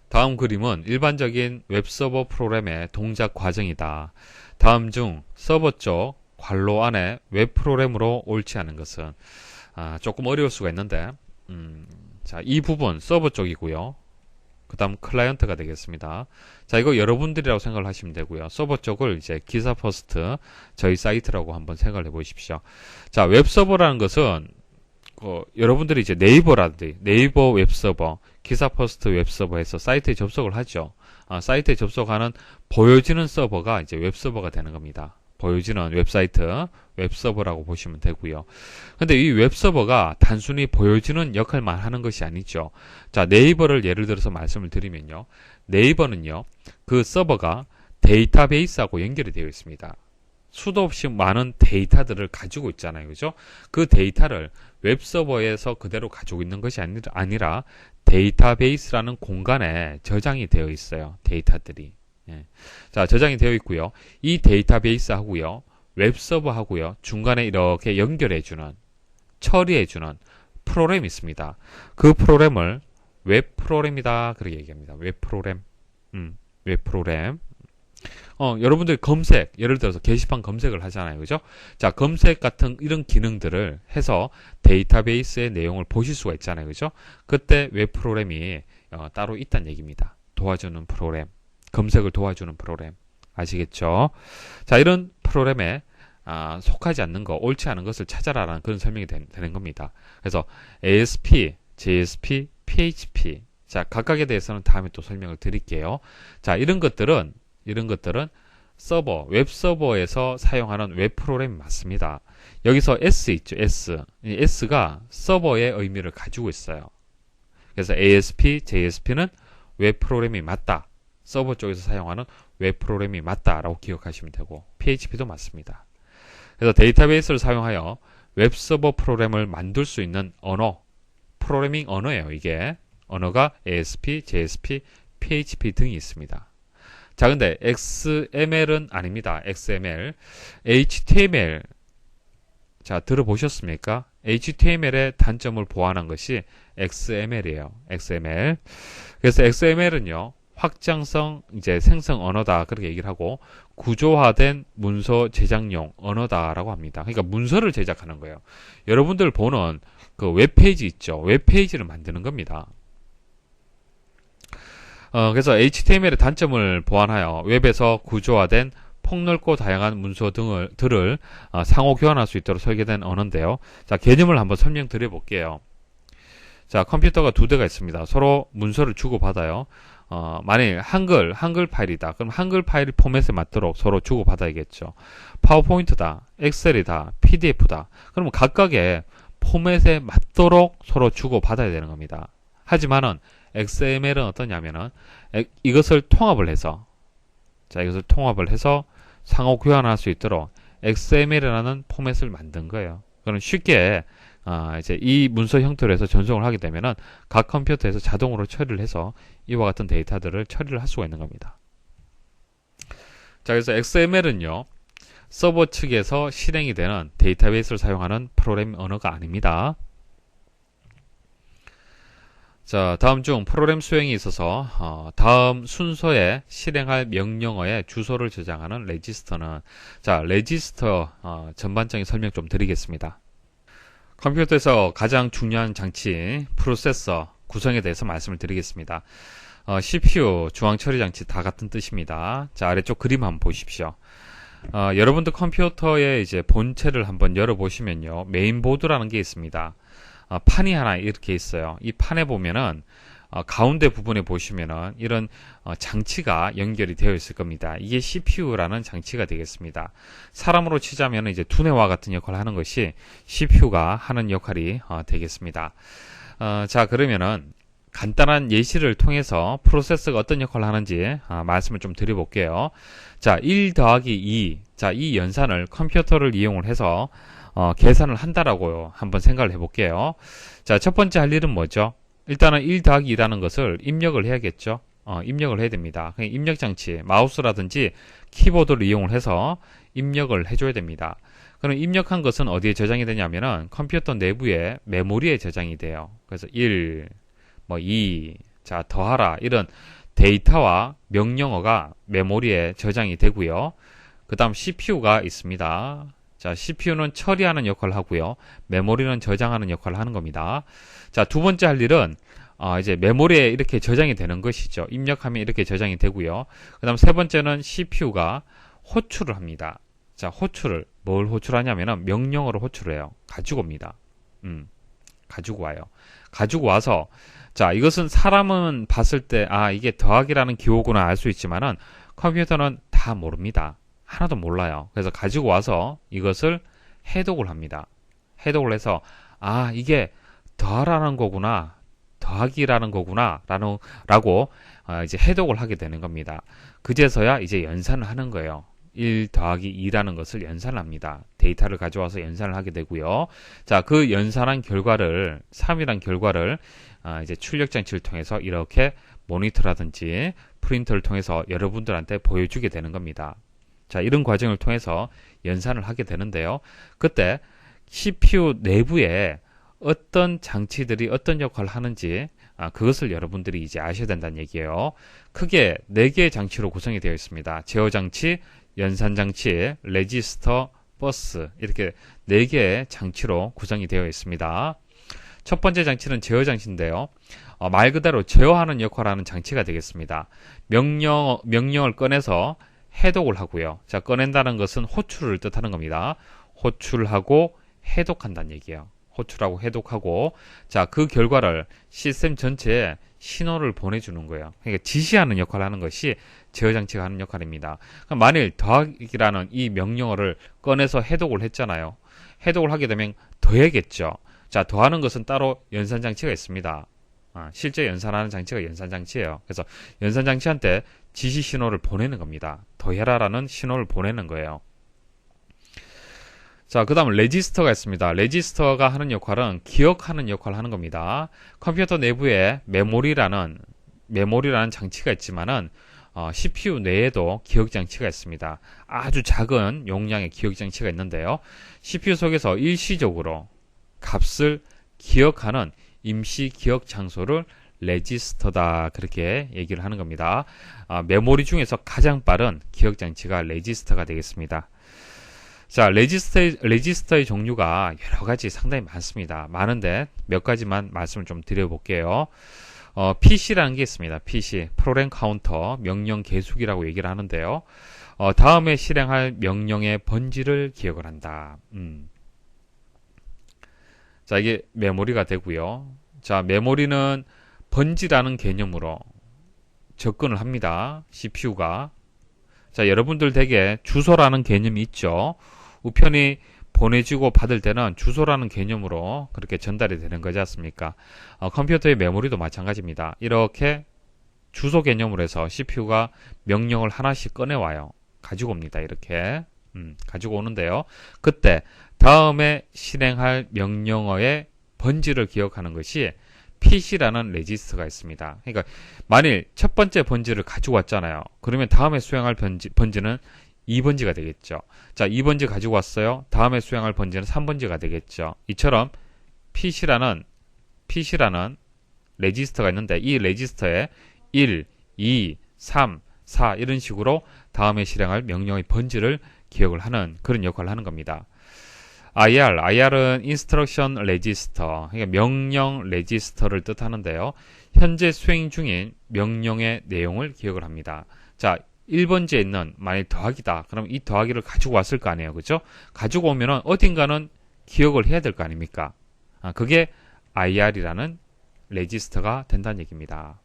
다음 그림은 일반적인 웹서버 프로그램의 동작 과정이다. 다음 중 서버 쪽 관로 안에 웹 프로그램으로 옳지 않은 것은 조금 어려울 수가 있는데 자, 이 부분 서버 쪽이고요. 그 다음 클라이언트가 되겠습니다. 자, 이거 여러분들이라고 생각을 하시면 되고요. 서버 쪽을 이제 기사 퍼스트 저희 사이트라고 한번 생각을 해 보십시오. 자, 웹서버라는 것은 여러분들이 이제 네이버라든지 네이버 웹서버, 기사 퍼스트 웹서버에서 사이트에 접속을 하죠. 사이트에 접속하는 보여지는 서버가 이제 웹서버가 되는 겁니다. 보여지는 웹사이트, 웹서버라고 보시면 되고요. 근데 이 웹서버가 단순히 보여지는 역할만 하는 것이 아니죠. 자, 네이버를 예를 들어서 말씀을 드리면요. 네이버는요, 그 서버가 데이터베이스하고 연결이 되어 있습니다. 수도 없이 많은 데이터들을 가지고 있잖아요. 그죠? 그 데이터를 웹서버에서 그대로 가지고 있는 것이 아니라 데이터베이스라는 공간에 저장이 되어 있어요. 데이터들이. 예. 자, 저장이 되어 있고요. 이 데이터베이스 하고요. 웹서버 하고요. 중간에 이렇게 연결해주는, 처리해주는 프로그램이 있습니다. 그 프로그램을 웹 프로그램이다. 그렇게 얘기합니다. 웹 프로그램. 웹 프로그램. 여러분들 검색, 예를 들어서 게시판 검색을 하잖아요. 그죠? 자, 검색 같은 이런 기능들을 해서 데이터베이스의 내용을 보실 수가 있잖아요. 그죠? 그때 웹 프로그램이 따로 있다는 얘기입니다. 도와주는 프로그램. 검색을 도와주는 프로그램. 아시겠죠? 자, 이런 프로그램에 속하지 않는 거, 옳지 않은 것을 찾아라라는 그런 설명이 되는 겁니다. 그래서 ASP, JSP, PHP. 자, 각각에 대해서는 다음에 또 설명을 드릴게요. 자, 이런 것들은 서버, 웹서버에서 사용하는 웹 프로그램이 맞습니다. 여기서 S 있죠, S. 이 S가 서버의 의미를 가지고 있어요. 그래서 ASP, JSP는 웹 프로그램이 맞다. 서버 쪽에서 사용하는 웹 프로그램이 맞다라고 기억하시면 되고, PHP도 맞습니다. 그래서 데이터베이스를 사용하여 웹서버 프로그램을 만들 수 있는 언어, 프로그래밍 언어예요. 이게 언어가 ASP, JSP, PHP 등이 있습니다. 자, 근데 XML은 아닙니다. XML, HTML. 자, 들어보셨습니까? HTML의 단점을 보완한 것이 XML이에요. XML. 그래서 XML은요, 확장성 이제 생성 언어다 그렇게 얘기를 하고 구조화된 문서 제작용 언어다라고 합니다. 그러니까 문서를 제작하는 거예요. 여러분들 보는 그 웹페이지 있죠. 웹페이지를 만드는 겁니다. 그래서 HTML의 단점을 보완하여 웹에서 구조화된 폭넓고 다양한 문서 들을 상호 교환할 수 있도록 설계된 언어인데요. 자, 개념을 한번 설명드려 볼게요. 자, 컴퓨터가 두 대가 있습니다. 서로 문서를 주고받아요. 만일 한글 파일이다. 그럼 한글 파일 포맷에 맞도록 서로 주고받아야겠죠. 파워포인트다, 엑셀이다, PDF다. 그러면 각각의 포맷에 맞도록 서로 주고받아야 되는 겁니다. 하지만은 XML은 어떠냐면은 이것을 통합을 해서 상호 교환할 수 있도록 XML이라는 포맷을 만든 거예요. 그럼 쉽게 이제 이 문서 형태로 해서 전송을 하게 되면은 각 컴퓨터에서 자동으로 처리를 해서 이와 같은 데이터들을 처리를 할 수가 있는 겁니다. 자, 그래서 XML은요, 서버 측에서 실행이 되는 데이터베이스를 사용하는 프로그래밍 언어가 아닙니다. 자, 다음 중 프로그램 수행에 있어서 다음 순서에 실행할 명령어의 주소를 저장하는 레지스터는, 자, 레지스터 전반적인 설명 좀 드리겠습니다. 컴퓨터에서 가장 중요한 장치, 프로세서 구성에 대해서 말씀을 드리겠습니다. CPU, 중앙 처리 장치 다 같은 뜻입니다. 자, 아래쪽 그림 한번 보십시오. 여러분들 컴퓨터의 이제 본체를 한번 열어보시면요, 메인보드라는 게 있습니다. 판이 하나 이렇게 있어요. 이 판에 보면은 가운데 부분에 보시면은 이런 장치가 연결이 되어 있을 겁니다. 이게 CPU라는 장치가 되겠습니다. 사람으로 치자면 이제 두뇌와 같은 역할을 하는 것이 CPU가 하는 역할이 되겠습니다. 자, 그러면은 간단한 예시를 통해서 프로세스가 어떤 역할을 하는지 말씀을 좀 드려볼게요. 자, 1 더하기 2. 자, 이 연산을 컴퓨터를 이용을 해서 계산을 한다라고 한번 생각을 해볼게요. 자, 첫 번째 할 일은 뭐죠? 일단은 1 더하기 2라는 것을 입력을 해야겠죠. 입력을 해야 됩니다. 입력 장치, 마우스라든지 키보드를 이용을 해서 입력을 해줘야 됩니다. 그럼 입력한 것은 어디에 저장이 되냐면은 컴퓨터 내부의 메모리에 저장이 돼요. 그래서 1, 2, 자, 더하라 이런 데이터와 명령어가 메모리에 저장이 되고요. 그 다음 CPU가 있습니다. 자, CPU는 처리하는 역할을 하고요. 메모리는 저장하는 역할을 하는 겁니다. 자, 두 번째 할 일은 이제 메모리에 이렇게 저장이 되는 것이죠. 입력하면 이렇게 저장이 되고요. 그 다음 세 번째는 CPU가 호출을 합니다. 자, 뭘 호출하냐면은 명령어로 호출을 해요. 가지고 옵니다. 가지고 와요. 가지고 와서, 자, 이것은 사람은 봤을 때, 이게 더하기라는 기호구나 알 수 있지만은 컴퓨터는 다 모릅니다. 하나도 몰라요. 그래서 가지고 와서 이것을 해독을 합니다. 해독을 해서, 이게 더하라는 거구나, 더하기라는 거구나, 라고 이제 해독을 하게 되는 겁니다. 그제서야 이제 연산을 하는 거예요. 1 더하기 2라는 것을 연산을 합니다. 데이터를 가져와서 연산을 하게 되고요. 자, 그 연산한 결과를, 3이란 결과를 이제 출력 장치를 통해서 이렇게 모니터라든지 프린터를 통해서 여러분들한테 보여주게 되는 겁니다. 자, 이런 과정을 통해서 연산을 하게 되는데요. 그때 CPU 내부에 어떤 장치들이 어떤 역할을 하는지 그것을 여러분들이 이제 아셔야 된다는 얘기예요. 크게 4개의 장치로 구성이 되어 있습니다. 제어 장치, 연산 장치, 레지스터, 버스 이렇게 4개의 장치로 구성이 되어 있습니다. 첫 번째 장치는 제어 장치인데요. 말 그대로 제어하는 역할을 하는 장치가 되겠습니다. 명령을 꺼내서 해독을 하고요. 자, 꺼낸다는 것은 호출을 뜻하는 겁니다. 호출하고 해독한다는 얘기예요. 호출하고 해독하고, 자, 그 결과를 시스템 전체에 신호를 보내주는 거예요. 그러니까 지시하는 역할을 하는 것이 제어 장치가 하는 역할입니다. 그럼 만일 더하기라는 이 명령어를 꺼내서 해독을 했잖아요. 해독을 하게 되면 더해야겠죠. 자, 더하는 것은 따로 연산 장치가 있습니다. 실제 연산하는 장치가 연산 장치예요. 그래서 연산 장치한테 지시 신호를 보내는 겁니다. 더해라라는 신호를 보내는 거예요. 자, 그 다음 레지스터가 있습니다. 레지스터가 하는 역할은 기억하는 역할을 하는 겁니다. 컴퓨터 내부에 메모리라는 장치가 있지만은 CPU 내에도 기억 장치가 있습니다. 아주 작은 용량의 기억 장치가 있는데요. CPU 속에서 일시적으로 값을 기억하는 임시 기억 장소를 레지스터다, 그렇게 얘기를 하는 겁니다. 메모리 중에서 가장 빠른 기억 장치가 레지스터가 되겠습니다. 자, 레지스터의 종류가 여러 가지 상당히 많습니다. 많은데 몇 가지만 말씀을 좀 드려볼게요. PC라는 게 있습니다. PC, 프로그램 카운터, 명령 계속이라고 얘기를 하는데요. 다음에 실행할 명령의 번지를 기억을 한다. 자, 이게 메모리가 되고요. 자, 메모리는 번지라는 개념으로 접근을 합니다. CPU가. 자, 여러분들 댁에 주소라는 개념이 있죠. 우편이 보내지고 받을 때는 주소라는 개념으로 그렇게 전달이 되는 거지 않습니까? 컴퓨터의 메모리도 마찬가지입니다. 이렇게 주소 개념으로 해서 CPU가 명령을 하나씩 꺼내와요. 가지고 옵니다. 이렇게 가지고 오는데요. 그때 다음에 실행할 명령어의 번지를 기억하는 것이 PC라는 레지스터가 있습니다. 그러니까 만일 첫 번째 번지를 가지고 왔잖아요. 그러면 다음에 수행할 번지는 2번지가 되겠죠. 자, 2번지 가지고 왔어요. 다음에 수행할 번지는 3번지가 되겠죠. 이처럼 PC라는 레지스터가 있는데 이 레지스터에 1, 2, 3, 4 이런 식으로 다음에 실행할 명령의 번지를 기억을 하는 그런 역할을 하는 겁니다. IR은 Instruction Register, 그러니까 명령 레지스터를 뜻하는데요. 현재 수행 중인 명령의 내용을 기억을 합니다. 자, 1번지에 있는 만약 더하기다. 그럼 이 더하기를 가지고 왔을 거 아니에요. 그죠? 가지고 오면은 어딘가는 기억을 해야 될 거 아닙니까? 그게 IR이라는 레지스터가 된다는 얘기입니다.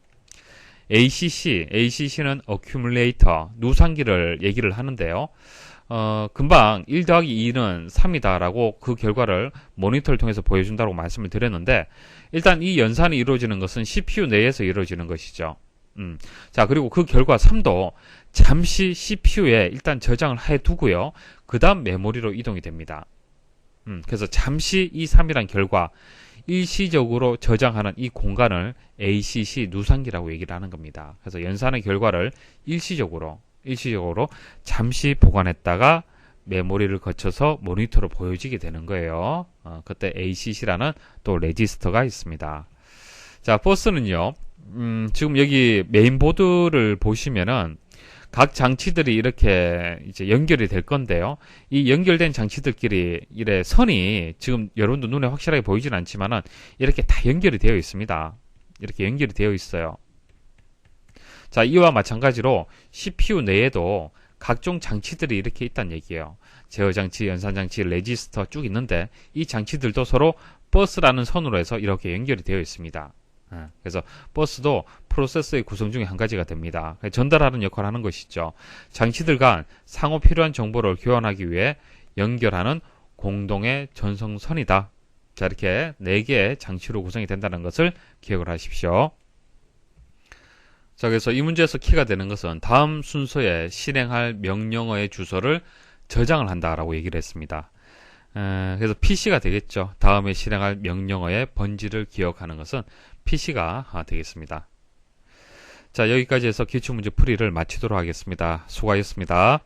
ACC는 accumulator, 누상기를 얘기를 하는데요. 금방 1 더하기 2는 3이다라고 그 결과를 모니터를 통해서 보여준다고 말씀을 드렸는데, 일단 이 연산이 이루어지는 것은 CPU 내에서 이루어지는 것이죠. 자, 그리고 그 결과 3도 잠시 CPU에 일단 저장을 해두고요. 그 다음 메모리로 이동이 됩니다. 그래서 잠시 이 3이란 결과, 일시적으로 저장하는 이 공간을 ACC 누상기라고 얘기를 하는 겁니다. 그래서 연산의 결과를 일시적으로 잠시 보관했다가 메모리를 거쳐서 모니터로 보여지게 되는 거예요. 그때 ACC라는 또 레지스터가 있습니다. 자, 버스는요, 지금 여기 메인보드를 보시면은 각 장치들이 이렇게 이제 연결이 될 건데요. 이 연결된 장치들끼리 이래 선이 지금 여러분도 눈에 확실하게 보이진 않지만은 이렇게 다 연결이 되어 있습니다. 이렇게 연결이 되어 있어요. 자, 이와 마찬가지로 CPU 내에도 각종 장치들이 이렇게 있다는 얘기예요. 제어장치, 연산장치, 레지스터 쭉 있는데 이 장치들도 서로 버스라는 선으로 해서 이렇게 연결이 되어 있습니다. 그래서 버스도 프로세서의 구성 중에 한 가지가 됩니다. 전달하는 역할을 하는 것이죠. 장치들 간 상호 필요한 정보를 교환하기 위해 연결하는 공동의 전송선이다. 자, 이렇게 4개의 장치로 구성이 된다는 것을 기억을 하십시오. 자, 그래서 이 문제에서 키가 되는 것은 다음 순서에 실행할 명령어의 주소를 저장을 한다라고 얘기를 했습니다. 그래서 PC가 되겠죠. 다음에 실행할 명령어의 번지를 기억하는 것은 PC가 되겠습니다. 자, 여기까지 해서 기출문제 풀이를 마치도록 하겠습니다. 수고하셨습니다.